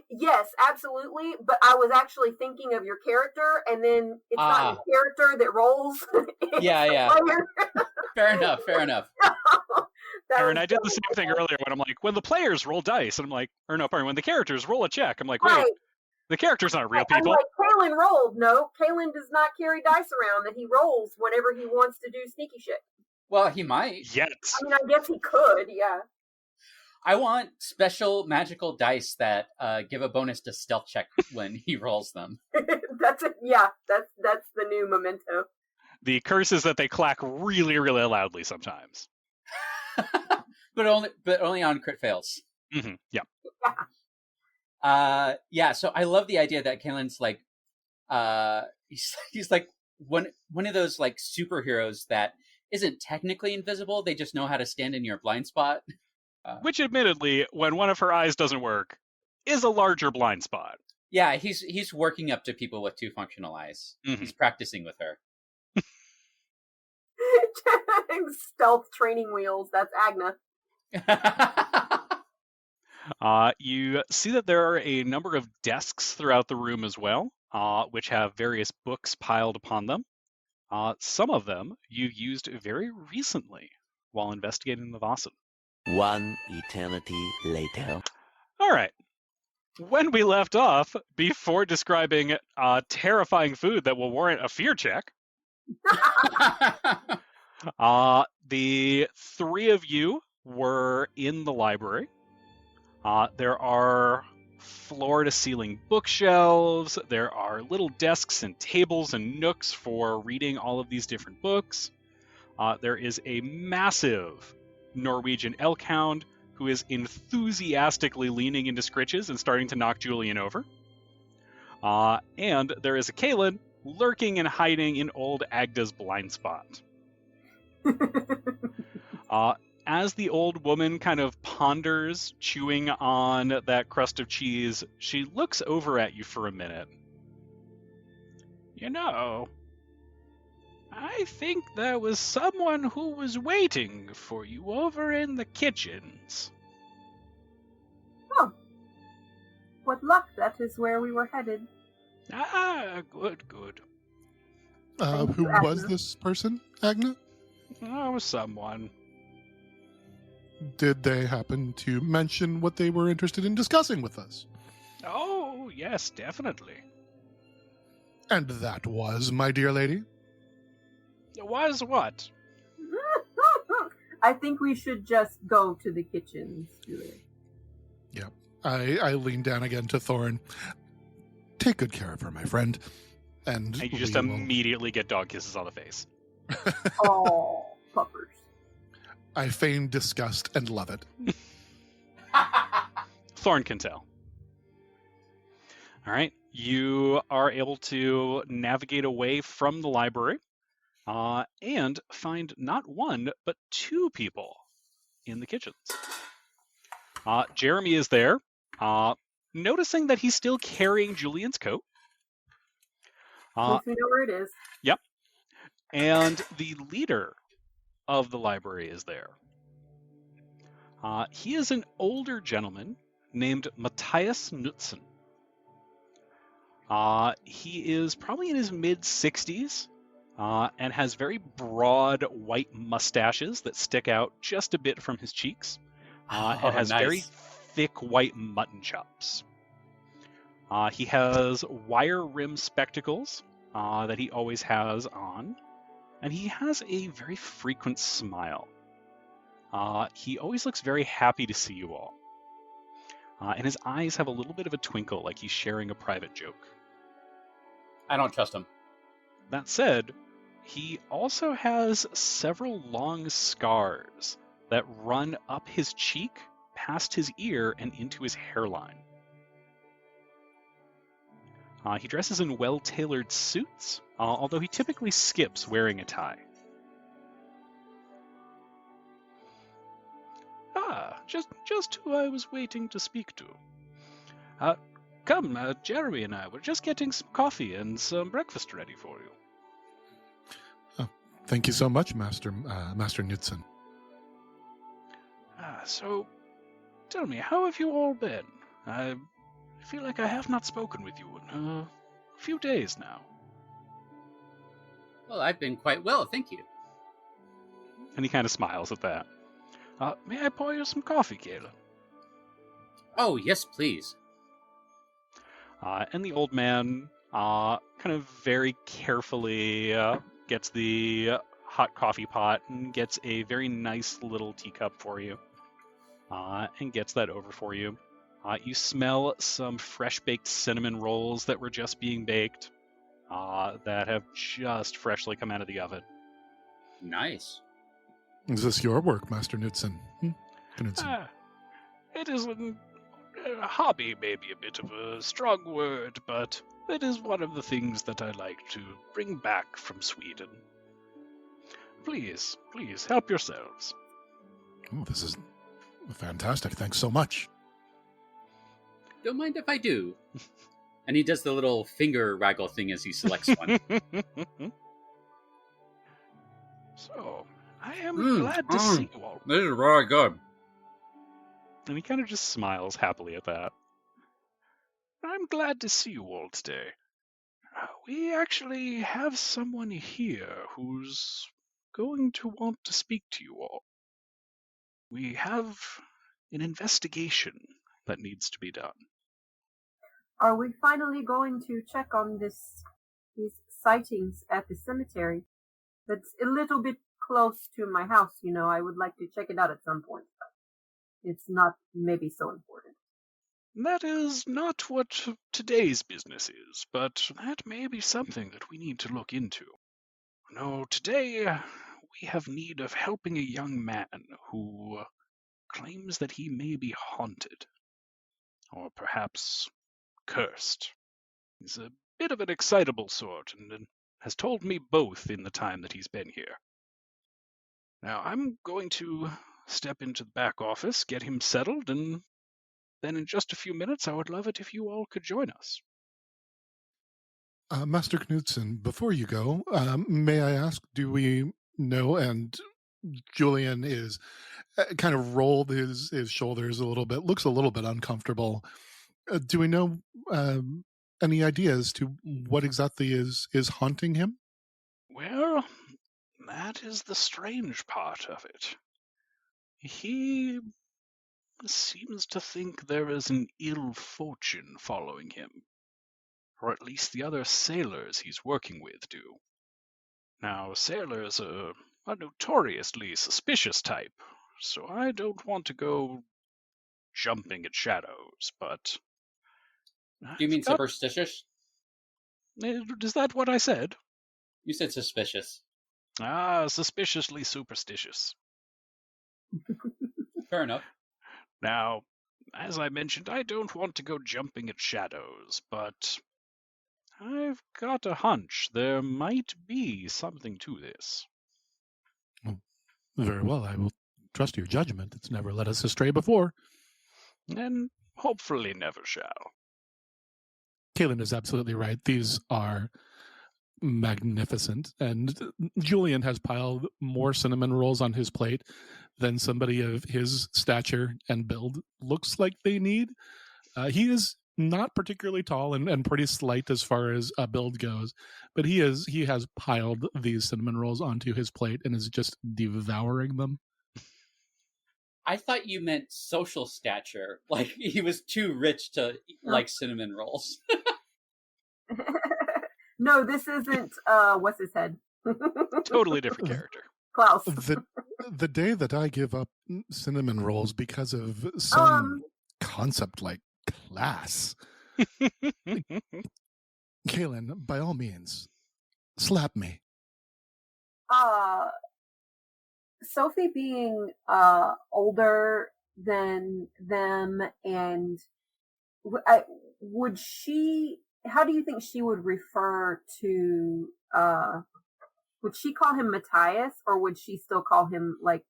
yes, absolutely. But I was actually thinking of your character, and then it's not your character that rolls. Yeah. Fair enough. Aryn, I did the same thing earlier when I'm like, when the players roll dice, and I'm like, when the characters roll a check, I'm like, wait, right. the character's not real I'm people. like, Caelan rolled. No, Caelan does not carry dice around that he rolls whenever he wants to do sneaky shit. Well, he might. Yet. I mean, I guess he could, yeah. I want special magical dice that give a bonus to stealth check when he rolls them. That's it. Yeah, that's the new memento. The curse is that they clack really, really loudly sometimes. but only on crit fails. Mm-hmm. Yeah. Yeah, so I love the idea that Caelan's like he's like one of those like superheroes that isn't technically invisible, they just know how to stand in your blind spot. Which admittedly, when one of her eyes doesn't work, is a larger blind spot. Yeah, he's working up to people with 2 functional eyes. Mm-hmm. He's practicing with her. Stealth training wheels, that's Agna. You see that there are a number of desks throughout the room as well, which have various books piled upon them. Some of them you used very recently while investigating the Vaesen. One eternity later. All right. When we left off, before describing terrifying food that will warrant a fear check, the 3 of you were in the library. There are floor-to-ceiling bookshelves. There are little desks and tables and nooks for reading all of these different books. There is a massive Norwegian elk hound who is enthusiastically leaning into scritches and starting to knock Julian over. And there is a Caelan lurking and hiding in old Agda's blind spot. As the old woman kind of ponders, chewing on that crust of cheese, she looks over at you for a minute. You know, I think there was someone who was waiting for you over in the kitchens. Oh. What luck, that is where we were headed. Ah, good. Who was this person, Agna? Oh, someone. Did they happen to mention what they were interested in discussing with us? Oh, yes, definitely. And that was, my dear lady? Was what? I think we should just go to the kitchens, Julian. Yeah. I lean down again to Thorin. Take good care of her, my friend. And you just immediately get dog kisses on the face. Oh, puppers. I feign disgust and love it. Thorn can tell. All right. You are able to navigate away from the library and find not one, but 2 people in the kitchens. Jeremy is there, noticing that he's still carrying Julian's coat. We know where it is. Yep. And the leader of the library is there. He is an older gentleman named Matthias Knudsen. He is probably in his mid-60s and has very broad white mustaches that stick out just a bit from his cheeks and has very thick white mutton chops. He has wire rim spectacles that he always has on, and he has a very frequent smile. He always looks very happy to see you all. And his eyes have a little bit of a twinkle, like he's sharing a private joke. I don't trust him. That said, he also has several long scars that run up his cheek, past his ear, and into his hairline. He dresses in well-tailored suits, although he typically skips wearing a tie. Just who I was waiting to speak to. Come, Jeremy and I were just getting some coffee and some breakfast ready for you. Oh, thank you so much, Master Knudsen. So, tell me, how have you all been? I feel like I have not spoken with you in a few days now. Well, I've been quite well, thank you. And he kind of smiles at that. May I pour you some coffee, Caelan? Oh, yes, please. And the old man kind of very carefully gets the hot coffee pot and gets a very nice little teacup for you, and gets that over for you. You smell some fresh baked cinnamon rolls that were just being baked, that have just freshly come out of the oven. Nice. Is this your work, Master Knudsen? Knudsen? It is a hobby, maybe a bit of a strong word, but it is one of the things that I like to bring back from Sweden. Please, help yourselves. Oh, this is fantastic. Thanks so much. Don't mind if I do. And he does the little finger waggle thing as he selects one. So, I am glad to see you all. This is really good. And he kind of just smiles happily at that. I'm glad to see you all today. We actually have someone here who's going to want to speak to you all. We have an investigation that needs to be done. Are we finally going to check on these sightings at the cemetery? That's a little bit close to my house, I would like to check it out at some point, but it's not maybe so important. That is not what today's business is, but that may be something that we need to look into. No, today we have need of helping a young man who claims that he may be haunted, or perhaps cursed. He's a bit of an excitable sort, and has told me both in the time that he's been here. Now, I'm going to step into the back office, get him settled, and then in just a few minutes, I would love it if you all could join us. Master Knudsen, before you go, may I ask, do we know, and Julian is kind of rolled his shoulders a little bit, looks a little bit uncomfortable. Do we know any ideas to what exactly is haunting him? Well, that is the strange part of it. He seems to think there is an ill fortune following him, or at least the other sailors he's working with do. Now, sailors are a notoriously suspicious type, so I don't want to go jumping at shadows, but... Do you mean superstitious? Is that what I said? You said suspicious. Suspiciously superstitious. Fair enough. Now, as I mentioned, I don't want to go jumping at shadows, but I've got a hunch there might be something to this. Oh, very well, I will trust your judgment. It's never led us astray before. And hopefully never shall. Caelan is absolutely right. These are magnificent, and Julian has piled more cinnamon rolls on his plate than somebody of his stature and build looks like they need. He is not particularly tall and pretty slight as far as build goes, but he has piled these cinnamon rolls onto his plate and is just devouring them. I thought you meant social stature, like he was too rich to like cinnamon rolls. No, this isn't, what's his head? Totally different character. Klaus. The day that I give up cinnamon rolls because of some concept like class, Caelan, by all means, slap me. Sofie being older than them, and would she... How do you think she would refer to, would she call him Matthias, or would she still call him, like,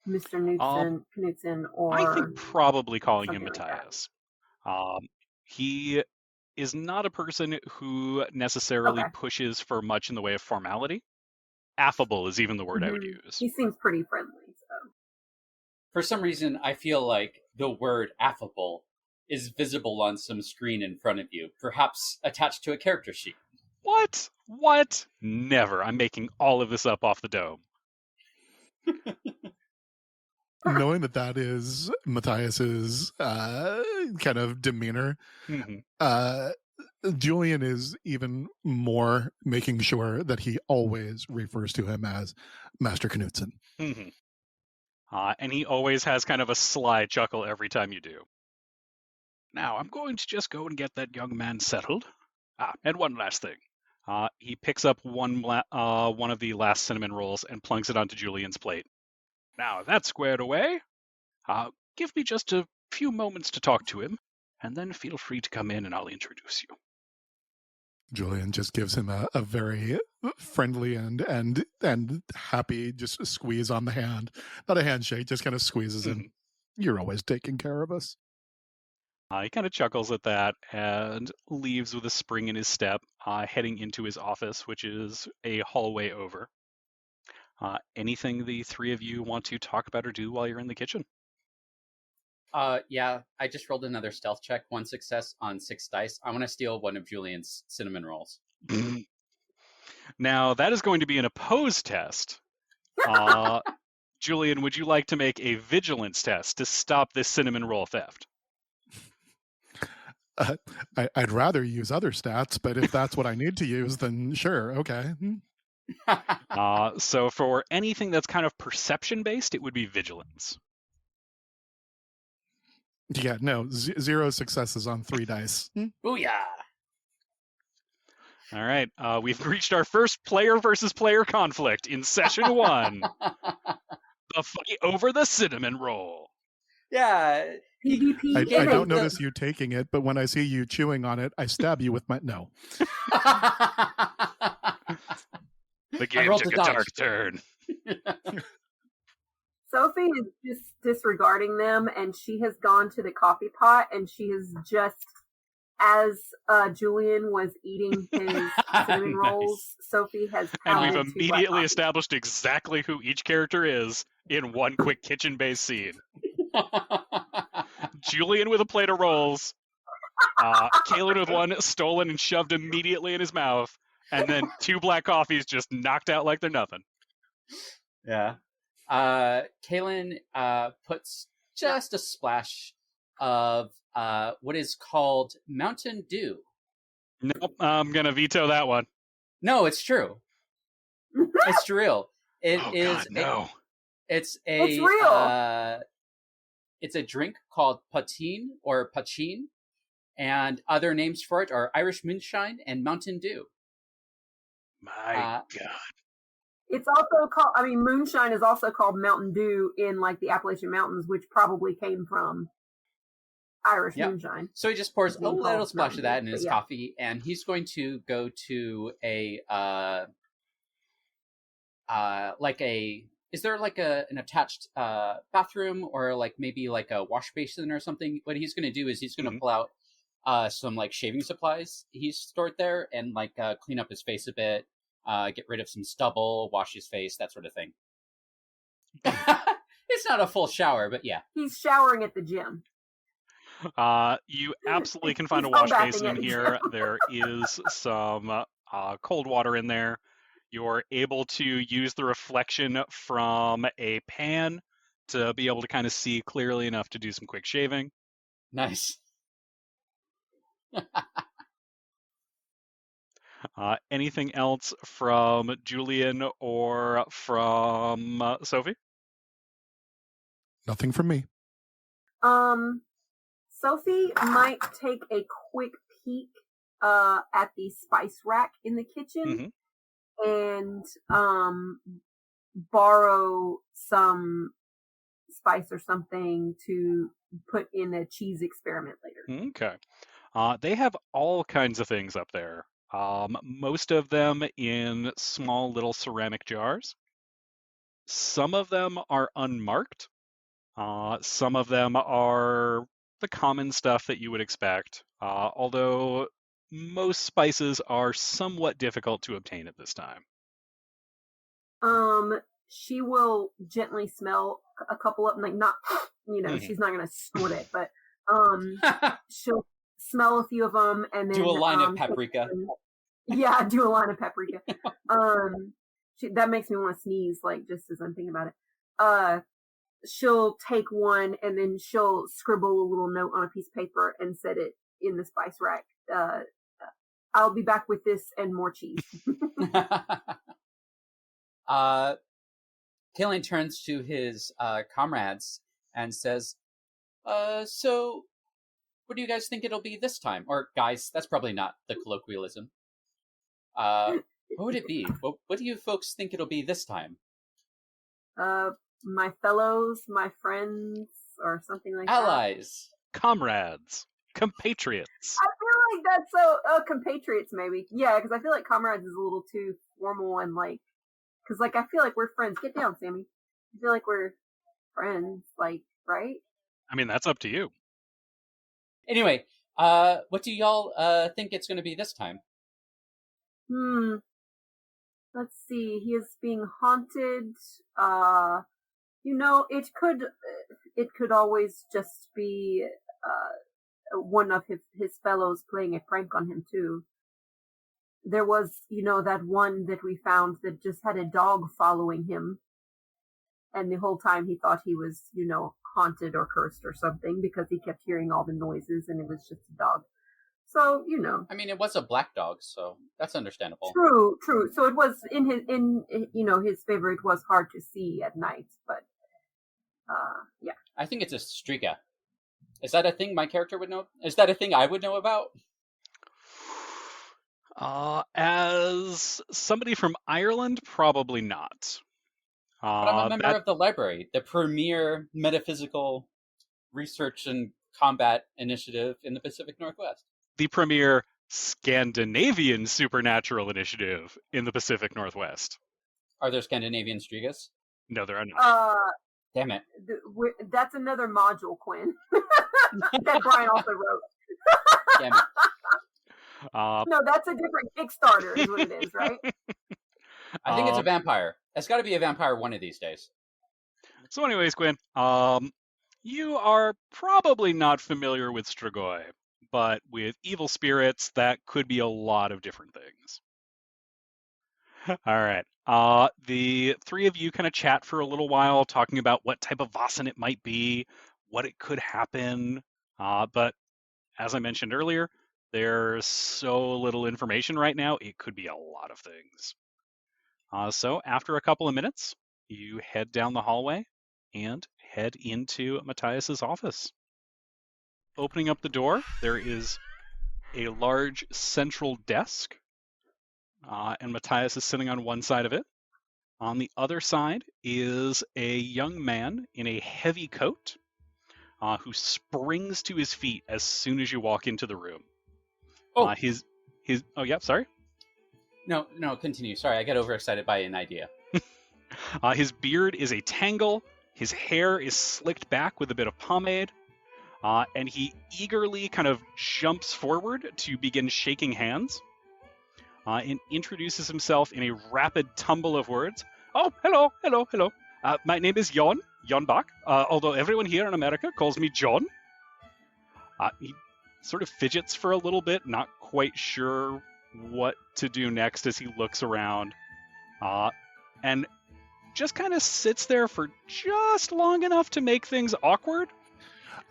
Mr. Knudsen, or... I think probably calling him like Matthias. He is not a person who necessarily pushes for much in the way of formality. Affable is even the word I would use. He seems pretty friendly, so... For some reason, I feel like the word affable is visible on some screen in front of you, perhaps attached to a character sheet. What? What? Never. I'm making all of this up off the dome. Knowing that is Matthias's kind of demeanor, Julian is even more making sure that he always refers to him as Master Knudsen. Mm-hmm. And he always has kind of a sly chuckle every time you do. Now, I'm going to just go and get that young man settled. And one last thing. He picks up one of the last cinnamon rolls and plunks it onto Julian's plate. Now, that's squared away. Give me just a few moments to talk to him, and then feel free to come in and I'll introduce you. Julian just gives him a very friendly and happy just squeeze on the hand. Not a handshake, just kind of squeezes him. You're always taking care of us. He kind of chuckles at that and leaves with a spring in his step, heading into his office, which is a hallway over. Anything the three of you want to talk about or do while you're in the kitchen? Yeah, I just rolled another stealth check, 1 success on 6 dice. I want to steal one of Julian's cinnamon rolls. Now, that is going to be an opposed test. Julian, would you like to make a vigilance test to stop this cinnamon roll theft? I'd rather use other stats, but if that's what I need to use, then sure, okay. So for anything that's kind of perception-based, it would be vigilance. Yeah, no, 0 successes on 3 dice. Booyah! All right, we've reached our first player versus player conflict in session 1. The fight over the cinnamon roll. Yeah. I don't notice you taking it, but when I see you chewing on it, I stab you with my... No. The game took a dark turn. Sofie is just disregarding them, and she has gone to the coffee pot, and she has just, as Julian was eating his cinnamon rolls, Sofie has And we've pounded immediately established exactly who each character is in one quick kitchen-based scene. Julian with a plate of rolls, Caelan with one stolen and shoved immediately in his mouth, and then 2 black coffees just knocked out like they're nothing. Yeah. Caelan puts just a splash of what is called Mountain Dew. Nope, I'm going to veto that one. No, it's true. It's real. It is. God, no. It's real. It's a drink called poteen or pachin, and other names for it are Irish moonshine and Mountain Dew. My God. It's also called, moonshine is also called Mountain Dew in like the Appalachian Mountains, which probably came from Irish moonshine. So he just pours a little splash of that in his coffee, and he's going to go to is there like an attached bathroom or like maybe like a wash basin or something? What he's going to do is he's going to pull out some like shaving supplies he's stored there and like clean up his face a bit, get rid of some stubble, wash his face, that sort of thing. It's not a full shower, but yeah. He's showering at the gym. You absolutely can find a wash basin in here. There is some cold water in there. You're able to use the reflection from a pan to be able to kind of see clearly enough to do some quick shaving. Nice. Anything else from Julian or from Sofie? Nothing from me. Sofie might take a quick peek at the spice rack in the kitchen and borrow some spice or something to put in a cheese experiment later. Okay. They have all kinds of things up there. Most of them in small little ceramic jars. Some of them are unmarked. Some of them are the common stuff that you would expect, although most spices are somewhat difficult to obtain at this time. She will gently smell a couple of them, like not, she's not going to snort it, but she'll smell a few of them and then do a line of paprika. Yeah, do a line of paprika. That makes me want to sneeze, like just as I'm thinking about it. She'll take one and then she'll scribble a little note on a piece of paper and set it in the spice rack I'll be back with this and more cheese. Caelan turns to his comrades and says, so what do you guys think it'll be this time? Or guys, that's probably not the colloquialism. What would it be? What do you folks think it'll be this time? My fellows, my friends, or something like Allies. Comrades. Compatriots. I feel like that's so, compatriots maybe. Yeah, because I feel like comrades is a little too formal and like, because like I feel like we're friends. Get down, Sammy. I feel like we're friends, like, right? I mean, that's up to you. Anyway, what do y'all think it's going to be this time? Let's see. He is being haunted. It could always just be one of his fellows playing a prank on him too. There was, that one that we found that just had a dog following him, and the whole time he thought he was, haunted or cursed or something because he kept hearing all the noises and it was just a dog. So, I mean, it was a black dog, so that's understandable. True. So it was in his favor. It was hard to see at night, but yeah. I think it's a striga. Is that a thing my character would know? Is that a thing I would know about? As somebody from Ireland, probably not. But I'm a member of the library, the premier metaphysical research and combat initiative in the Pacific Northwest. The premier Scandinavian supernatural initiative in the Pacific Northwest. Are there Scandinavian strigas? No, there are not. Damn it. That's another module, Quin, that Bryon also wrote. Damn it. No, that's a different Kickstarter is what it is, right? I think it's a vampire. It's got to be a vampire one of these days. So anyways, Quin, you are probably not familiar with Strigoi, but with evil spirits, that could be a lot of different things. All right. The three of you kind of chat for a little while, talking about what type of Vaesen it might be, what it could happen. But as I mentioned earlier, there's so little information right now, it could be a lot of things. So after a couple of minutes, you head down the hallway and head into Matthias's office. Opening up the door, there is a large central desk, and Matthias is sitting on one side of it. On the other side is a young man in a heavy coat who springs to his feet as soon as you walk into the room. Oh, Sorry. No, continue. Sorry, I got overexcited by an idea. His beard is a tangle. His hair is slicked back with a bit of pomade. And he eagerly kind of jumps forward to begin shaking hands and introduces himself in a rapid tumble of words. Oh, hello. My name is Jon Bach, although everyone here in America calls me John. He sort of fidgets for a little bit, not quite sure what to do next as he looks around, and just kind of sits there for just long enough to make things awkward.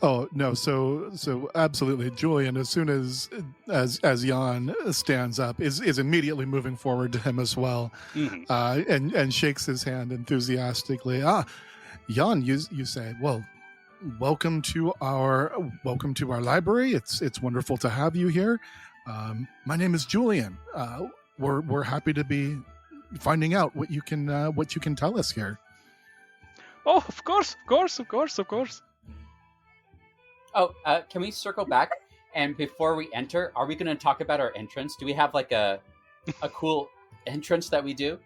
Oh no! So absolutely, Julian. As soon as Jan stands up, is immediately moving forward to him as well, and shakes his hand enthusiastically. Jan, you say, well, welcome to our library. It's wonderful to have you here. My name is Julian. We're happy to be finding out what you can tell us here. Oh, of course. Oh, can we circle back? And before we enter, are we going to talk about our entrance? Do we have like a cool entrance that we do?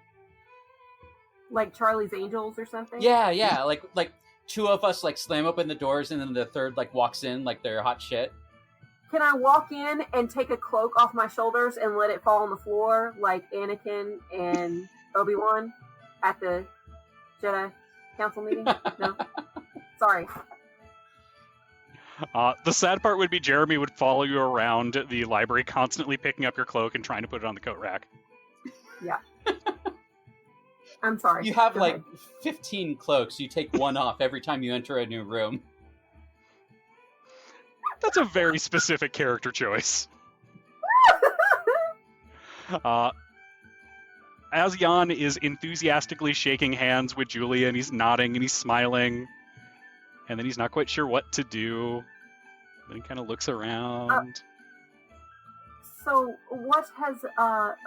Like Charlie's Angels or something? Yeah. Like two of us like slam open the doors and then the third like walks in like they're hot shit. Can I walk in and take a cloak off my shoulders and let it fall on the floor like Anakin and Obi-Wan at the Jedi Council meeting? No? Sorry. The sad part would be Jeremy would follow you around the library, constantly picking up your cloak and trying to put it on the coat rack. Yeah. I'm sorry. You have like 15 cloaks. You take one off every time you enter a new room. That's a very specific character choice. As Jan is enthusiastically shaking hands with Julian, he's nodding and he's smiling, and then he's not quite sure what to do. Then he kind of looks around. So what has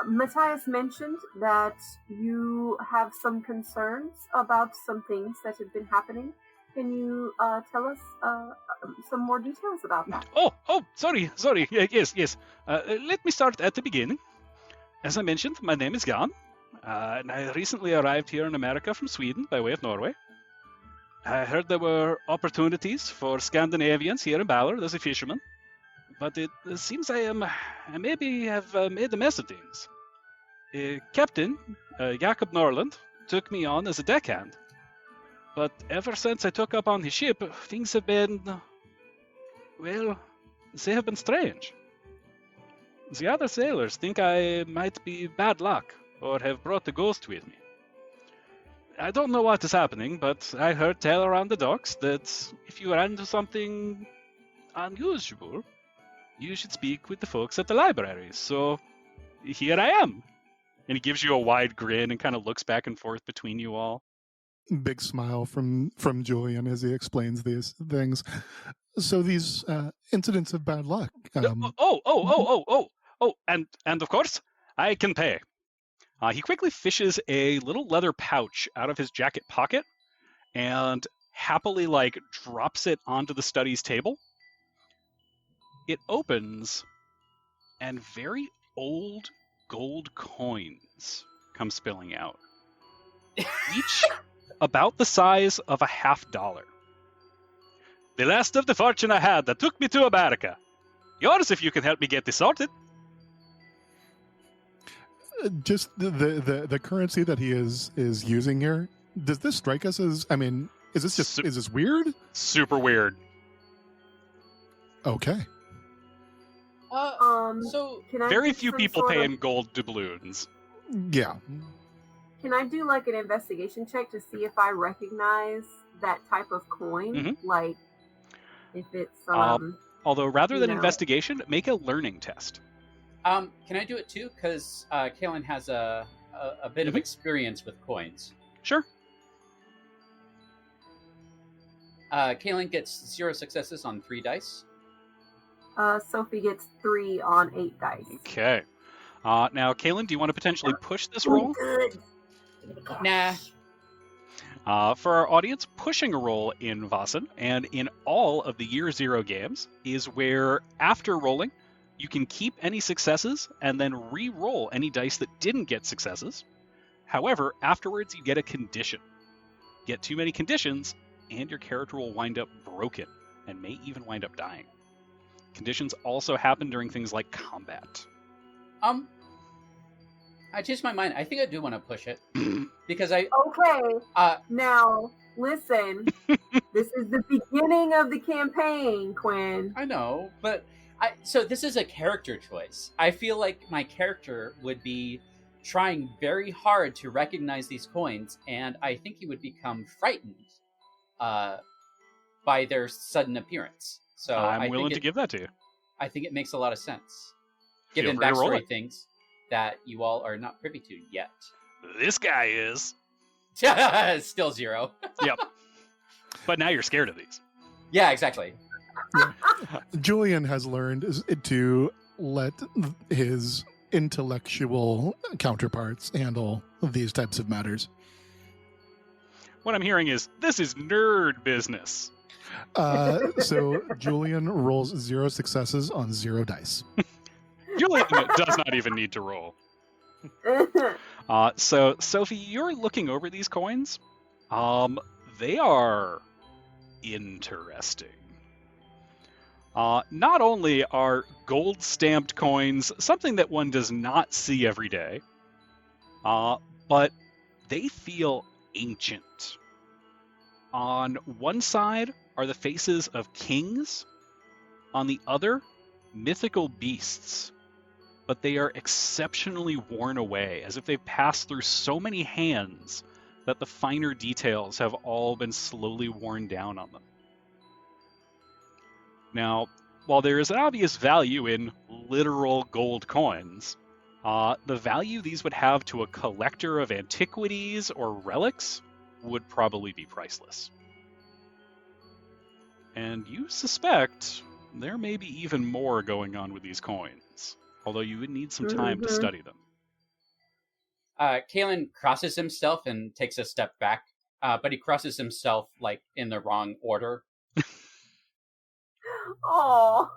Matthias mentioned that you have some concerns about some things that have been happening? Can you tell us some more details about that? Sorry. Yes. Let me start at the beginning. As I mentioned, my name is Jan, and I recently arrived here in America from Sweden by way of Norway. I heard there were opportunities for Scandinavians here in Ballard as a fisherman, but it seems I maybe have made a mess of things. Captain Jacob Norland took me on as a deckhand, but ever since I took up on his ship, things have been, well, they have been strange. The other sailors think I might be bad luck or have brought the ghost with me. I don't know what is happening, but I heard tell around the docks that if you ran into something unusual, you should speak with the folks at the library. So here I am. And he gives you a wide grin and kind of looks back and forth between you all. Big smile from Julian as he explains these things. So these incidents of bad luck. And of course, I can pay. He quickly fishes a little leather pouch out of his jacket pocket and happily drops it onto the study's table. It opens, and very old gold coins come spilling out, each about the size of a $50. The last of the fortune I had that took me to America. Yours if you can help me get this sorted. Just the currency that he is using here, does this strike us as, I mean, is this weird? Super weird. Okay. So can I very few people pay in gold doubloons. Yeah. Can I do an investigation check to see if I recognize that type of coin? Mm-hmm. Like if it's although rather than investigation, make a learning test. Can I do it too? Because Caelan has a bit of experience with coins. Sure. Caelan gets 0 successes on 3 dice. Sofie gets 3 on 8 dice. Okay. Now, Caelan, do you want to potentially push this roll? Good. Nah. For our audience, pushing a roll in Vaesen and in all of the Year Zero games is where, after rolling, you can keep any successes and then re-roll any dice that didn't get successes. However, afterwards, you get a condition. Get too many conditions, and your character will wind up broken and may even wind up dying. Conditions also happen during things like combat. I changed my mind. I think I do want to push it because I. Okay. Now listen. This is the beginning of the campaign, Quin. I know, but so this is a character choice. I feel like my character would be trying very hard to recognize these coins, and I think he would become frightened by their sudden appearance. So I'm willing to give that to you. I think it makes a lot of sense, Feel given free to roll backstory it. things that you all are not privy to yet. This guy is. Still 0. Yep. But now you're scared of these. Yeah, exactly. Julian has learned to let his intellectual counterparts handle these types of matters. What I'm hearing is, this is nerd business. So Julian rolls 0 successes on 0 dice. Julian does not even need to roll. So, Sofie, you're looking over these coins. They are interesting. Not only are gold-stamped coins something that one does not see every day, but they feel ancient. On one side are the faces of kings, on the other, mythical beasts, but they are exceptionally worn away, as if they've passed through so many hands that the finer details have all been slowly worn down on them. Now, while there is an obvious value in literal gold coins, The value these would have to a collector of antiquities or relics would probably be priceless. And you suspect there may be even more going on with these coins, although you would need some time to study them. Caelan crosses himself and takes a step back, but he crosses himself like in the wrong order. Oh.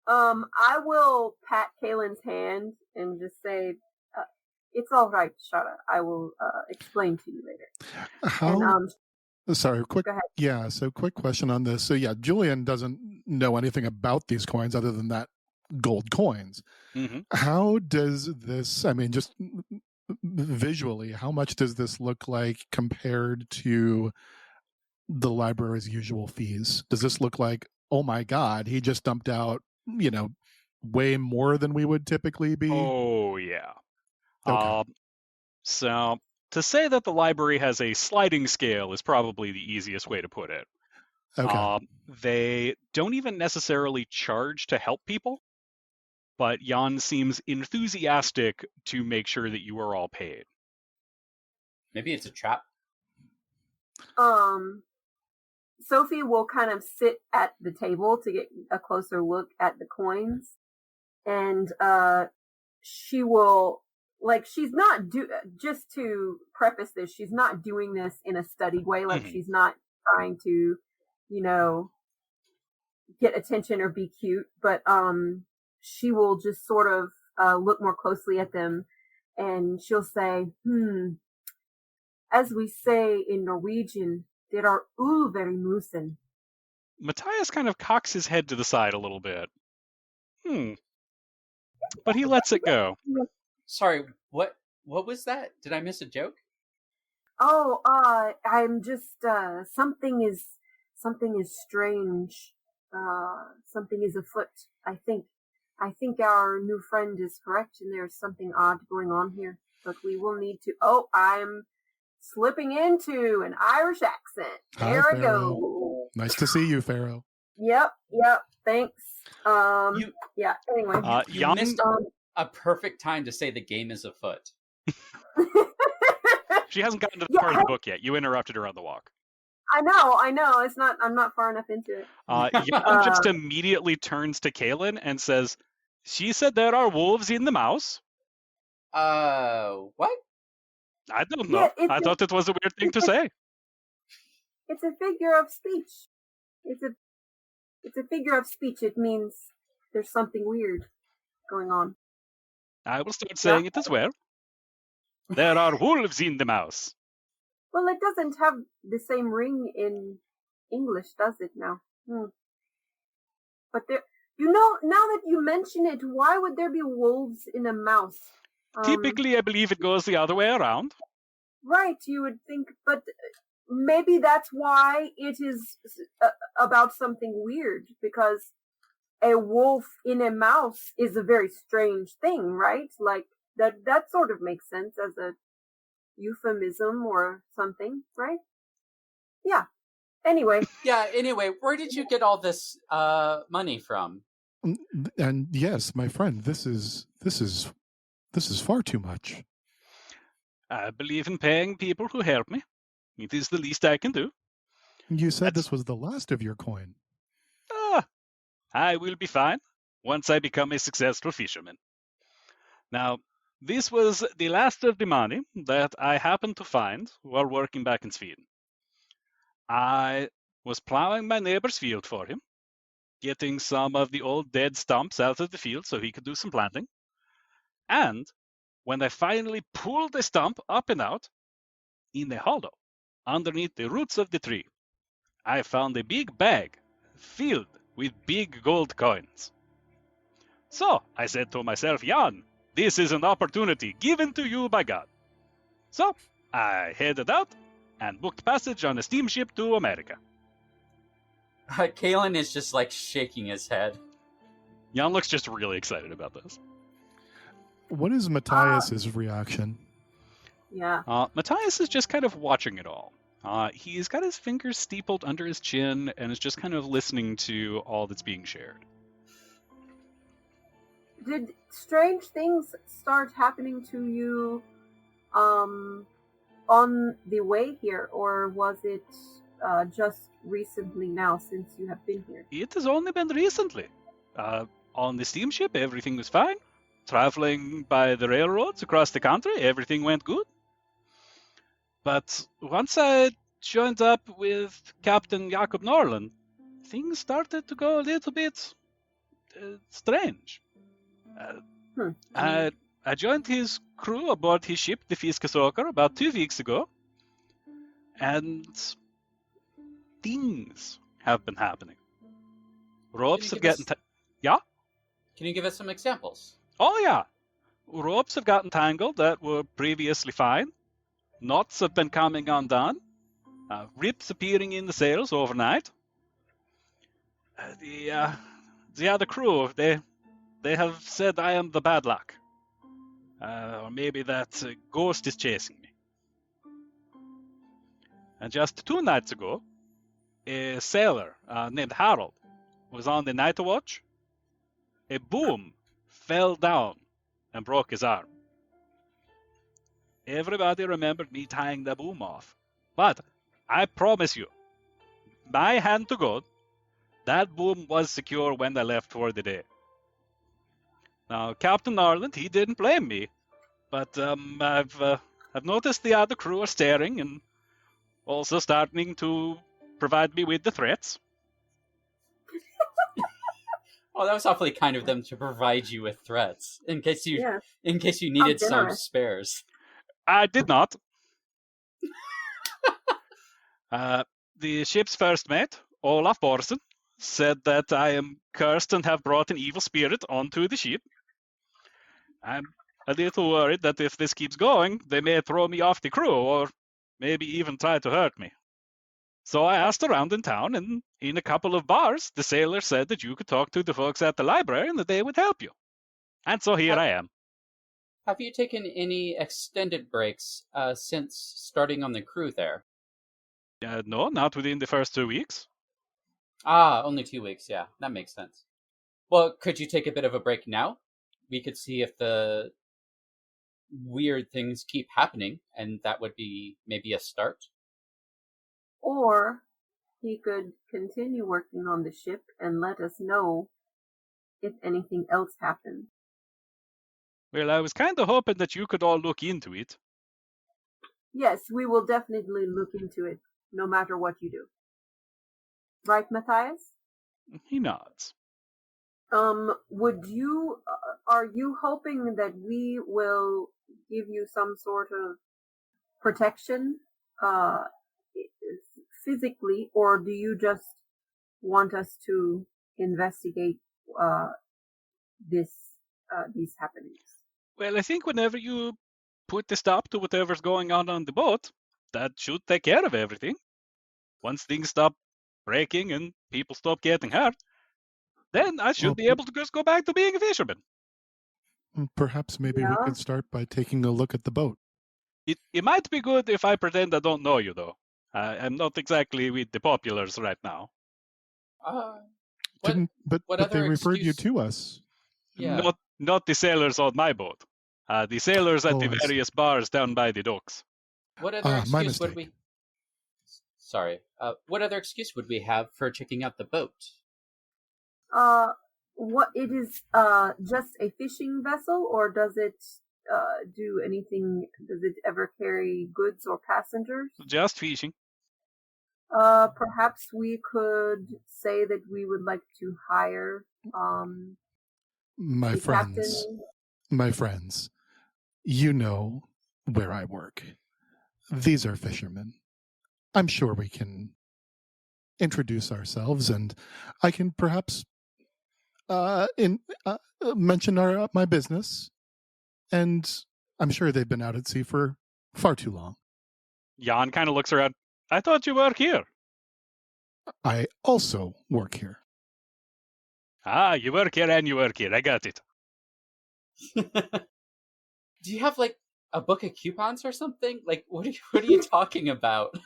I will pat Caelan's hand and just say, "It's all right, Shara. I will explain to you later." How? And, sorry, quick. go ahead. Yeah. So, quick question on this. So, yeah, Julian doesn't know anything about these coins other than that gold coins. Mm-hmm. How does this? I mean, just visually, how much does this look like compared to the library's usual fees? Does this look like, oh my God, he just dumped out, way more than we would typically be? Oh, yeah. Okay. So to say that the library has a sliding scale is probably the easiest way to put it. Okay. They don't even necessarily charge to help people, but Jan seems enthusiastic to make sure that you are all paid. Maybe it's a trap. Sofie will kind of sit at the table to get a closer look at the coins, and she will, like, she's not just to preface this, she's not doing this in a studied way, like she's not trying to, get attention or be cute, but she will just sort of look more closely at them, and she'll say, as we say in Norwegian, there are ulverimusen. Matthias kind of cocks his head to the side a little bit. But he lets it go. Sorry, what was that? Did I miss a joke? Oh, I'm just something is strange. Something is afoot. I think our new friend is correct, and there's something odd going on here. But we will need to. Oh, I'm slipping into an Irish accent. There I go. Nice to see you, Pharaoh. Yep. Thanks. Yeah. Anyway, you missed a perfect time to say the game is afoot. She hasn't gotten to the part of the book yet. You interrupted her on the walk. I know. It's not. I'm not far enough into it. Jan just immediately turns to Caelan and says, "She said there are wolves in the mouse." What? I don't know. Yeah, I thought it was a weird thing to say. It's a figure of speech. It's a figure of speech. It means there's something weird going on. I will start saying it as well. There are wolves in the mouse. Well, it doesn't have the same ring in English, does it now? But there, now that you mention it, why would there be wolves in a mouse? Typically, I believe it goes the other way around. Right, you would think, but maybe that's why it is about something weird, because a wolf in a mouse is a very strange thing, right? Like, that sort of makes sense as a euphemism or something, right? Yeah. Anyway, where did you get all this money from? And yes, my friend, this is far too much. I believe in paying people who help me. It is the least I can do. You said this was the last of your coin. I will be fine once I become a successful fisherman. Now, this was the last of the money that I happened to find while working back in Sweden. I was plowing my neighbor's field for him, getting some of the old dead stumps out of the field so he could do some planting. And when I finally pulled the stump up and out, in the hollow, underneath the roots of the tree, I found a big bag filled with big gold coins. So I said to myself, Jan, this is an opportunity given to you by God. So I headed out and booked passage on a steamship to America. Caelan is just like shaking his head. Jan looks just really excited about this. What is Matthias's reaction? Yeah. Matthias is just kind of watching it all. He's got his fingers steepled under his chin and is just kind of listening to all that's being shared. did strange things start happening to you on the way here, or was it just recently now since you have been here? It has only been recently. On the steamship, everything was fine. Traveling by the railroads across the country, everything went good. But once I joined up with Captain Jakob Norland, things started to go a little bit strange. I joined his crew aboard his ship, the Fiskesåker, about 2 weeks ago, and things have been happening. Ropes have gotten... Yeah? Can you give us some examples? Oh, yeah. Ropes have gotten tangled that were previously fine. Knots have been coming undone. Rips appearing in the sails overnight. The other crew, they have said I am the bad luck. Or maybe that ghost is chasing me. And just 2 nights ago, a sailor named Harold was on the night watch. A boom fell down and broke his arm. Everybody remembered me tying the boom off. But I promise you, my hand to God, that boom was secure when I left for the day. Now, Captain Norland, he didn't blame me, but I've noticed the other crew are staring and also starting to provide me with the threats. Oh, that was awfully kind of them to provide you with threats in case you needed some spares. I did not. The ship's first mate, Olaf Borsen, said that I am cursed and have brought an evil spirit onto the ship. I'm a little worried that if this keeps going, they may throw me off the crew or maybe even try to hurt me. So I asked around in town, and in a couple of bars, the sailor said that you could talk to the folks at the library and that they would help you. And so here I am. Have you taken any extended breaks since starting on the crew there? No, not within the first 2 weeks. Ah, only 2 weeks, yeah. That makes sense. Well, could you take a bit of a break now? We could see if the weird things keep happening, and that would be maybe a start. Or he could continue working on the ship and let us know if anything else happened. Well, I was kind of hoping that you could all look into it. Yes, we will definitely look into it, no matter what you do. Right, Matthias? He nods. Are you hoping that we will give you some sort of protection, physically, or do you just want us to investigate, these happenings? Well, I think whenever you put the stop to whatever's going on the boat, that should take care of everything. Once things stop breaking and people stop getting hurt, then I should be able to just go back to being a fisherman. Perhaps maybe we could start by taking a look at the boat. It might be good if I pretend I don't know you, though. I'm not exactly with the populars right now. But they referred you to us. Yeah. Not the sailors on my boat. The sailors at the various bars down by the docks. What other excuse would we... Sorry. What other excuse would we have for checking out the boat? What it is, just a fishing vessel, or does it do anything? Does it ever carry goods or passengers? Just fishing. Perhaps we could say that we would like to hire my friends, you know where I work. These are fishermen. I'm sure we can introduce ourselves, and I can perhaps mention my business. And I'm sure they've been out at sea for far too long. Jan kind of looks around. I thought you work here. I also work here. You work here and you work here. I got it. Do you have, like, a book of coupons or something? Like, what are you talking about?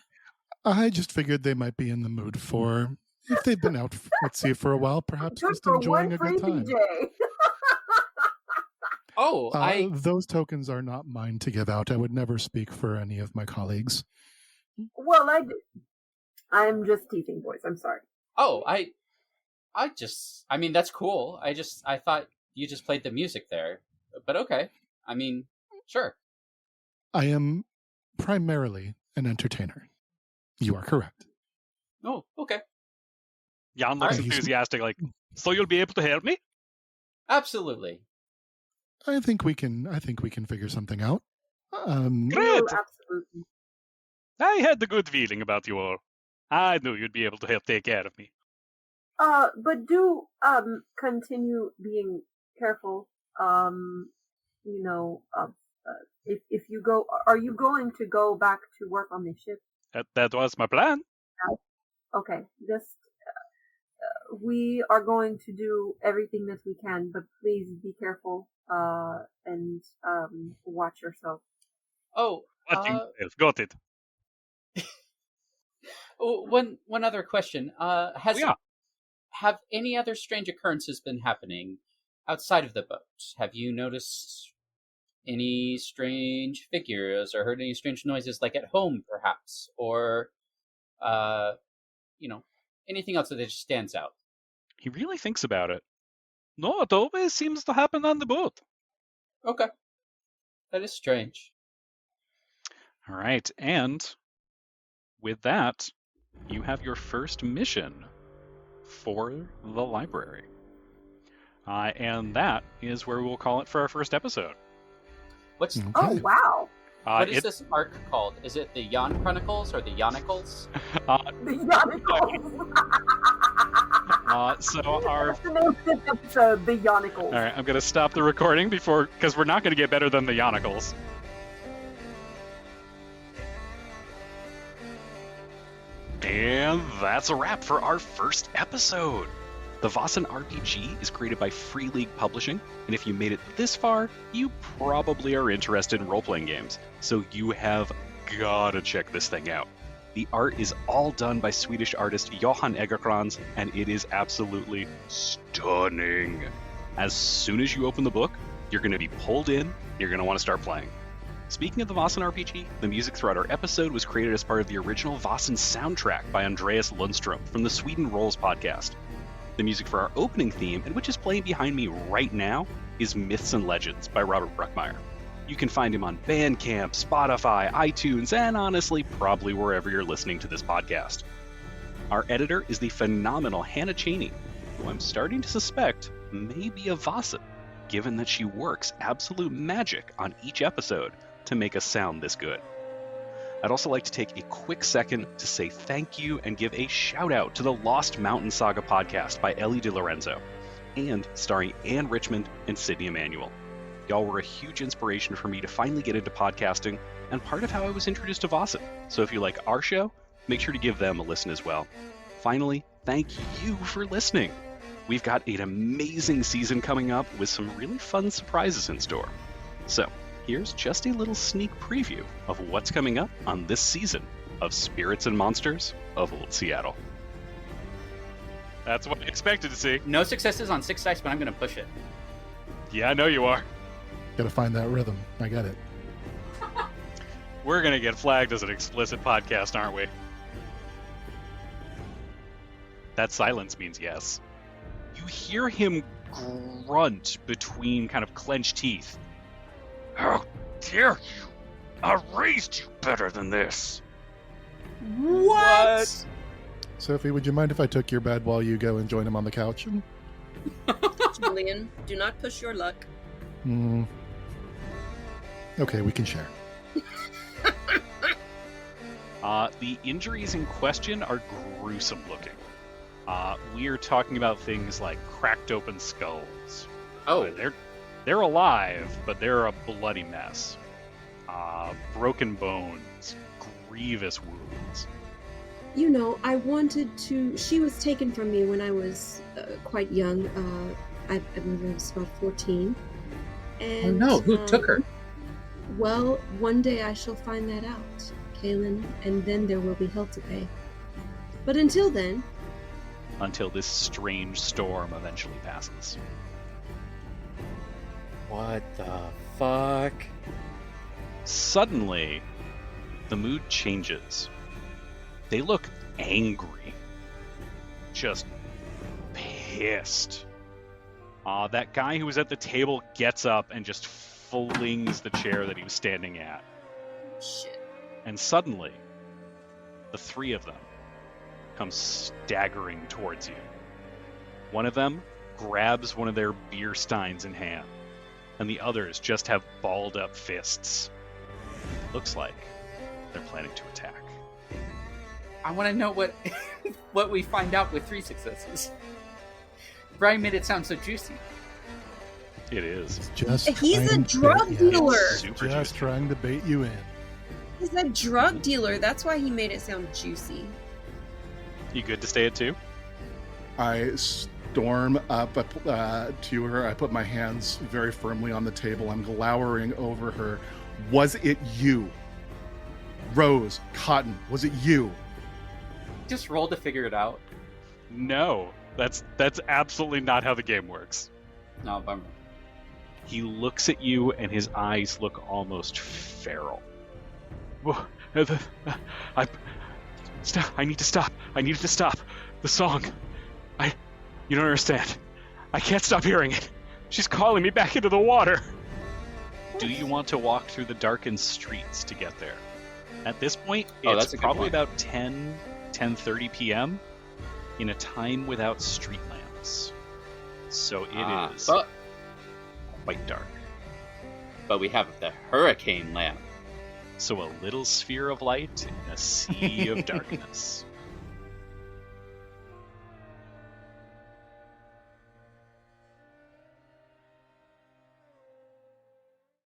I just figured they might be in the mood for, if they've been out at sea for a while, perhaps just enjoying a good time. Oh, Those tokens are not mine to give out. I would never speak for any of my colleagues. Well, I'm just teasing, boys. I'm sorry. I mean, that's cool. I thought you just played the music there. But okay. I mean, sure. I am primarily an entertainer. You are correct. Oh, okay. Jan looks Alright. enthusiastic, like, so you'll be able to help me? Absolutely. I think we can figure something out. Great! No, absolutely. I had the good feeling about you all. I knew you'd be able to help take care of me. But do continue being careful. If you go, are you going to go back to work on this ship? That was my plan. Okay, just we are going to do everything that we can, but please be careful and watch yourself. Got it. One other question. Have any other strange occurrences been happening outside of the boat? Have you noticed any strange figures or heard any strange noises, like at home, perhaps, or anything else that just stands out? He really thinks about it. No, it always seems to happen on the boat. Okay, that is strange. All right, and with that, you have your first mission for the library. And that is where we'll call it for our first episode. What's Okay. Oh wow! what is this arc called? Is it the Jan Chronicles or the Yanicles? The Yonicles. So our... That's the name of this episode, the Yonicles. All right, I'm going to stop the recording because we're not going to get better than the Yonicles. And that's a wrap for our first episode. The Vaesen RPG is created by Free League Publishing, and if you made it this far, you probably are interested in role-playing games, so you have gotta check this thing out. The art is all done by Swedish artist Johan Egerkrans, and it is absolutely stunning. As soon as you open the book, you're going to be pulled in, you're going to want to start playing. Speaking of the Vaesen RPG, the music throughout our episode was created as part of the original Vaesen soundtrack by Andreas Lundström from the Sweden Rolls podcast. The music for our opening theme, and which is playing behind me right now, is Myths and Legends by Robert Bruckmeyer. You can find him on Bandcamp, Spotify, iTunes, and honestly, probably wherever you're listening to this podcast. Our editor is the phenomenal Hannah Cheney, who I'm starting to suspect may be a Vaesen, given that she works absolute magic on each episode to make us sound this good. I'd also like to take a quick second to say thank you and give a shout out to the Lost Mountain Saga podcast by Ellie DiLorenzo, and starring Anne Richmond and Sydney Emanuel. Y'all were a huge inspiration for me to finally get into podcasting, and part of how I was introduced to Vaesen. So if you like our show, make sure to give them a listen as well. Finally, thank you for listening. We've got an amazing season coming up with some really fun surprises in store. So, here's just a little sneak preview of what's coming up on this season of Spirits and Monsters of Old Seattle. That's what I expected to see. No successes on 6 dice, but I'm going to push it. Yeah, I know you are. Gotta find that rhythm. I get it. We're going to get flagged as an explicit podcast, aren't we? That silence means yes. You hear him grunt between kind of clenched teeth. How dare you! I raised you better than this. What? Sophie, would you mind if I took your bed while you go and join him on the couch? Julian, do not push your luck. Okay, we can share. The injuries in question are gruesome looking. We're talking about things like cracked open skulls. Oh. They're alive, but they're a bloody mess. Broken bones, grievous wounds. You know, she was taken from me when I was quite young. I believe I was about 14. And, no, who took her? Well, one day I shall find that out, Caelan, and then there will be hell to pay. But until then... Until this strange storm eventually passes. What the fuck? Suddenly, the mood changes. They look angry. Just pissed. That guy who was at the table gets up and just flings the chair that he was standing at. Shit. And suddenly, the three of them come staggering towards you. One of them grabs one of their beer steins in hand, and the others just have balled up fists. Looks like they're planning to attack. I want to know what what we find out with 3 successes. Bryon made it sound so juicy. It is. He's a drug dealer. Super Just juicy. trying to bait you in. He's a drug dealer. That's why he made it sound juicy. You good to stay at 2? I storm up to her. I put my hands very firmly on the table. I'm glowering over her. Was it you? Rose, Cotton, was it you? Just roll to figure it out. No, that's absolutely not how the game works. No, bummer. He looks at you and his eyes look almost feral. I need to stop. I needed to stop. The song. You don't understand. I can't stop hearing it. She's calling me back into the water. Do you want to walk through the darkened streets to get there? At this point, it's probably about 10:30 p.m. in a time without street lamps. So it is quite dark. But we have the hurricane lamp. So a little sphere of light in a sea of darkness.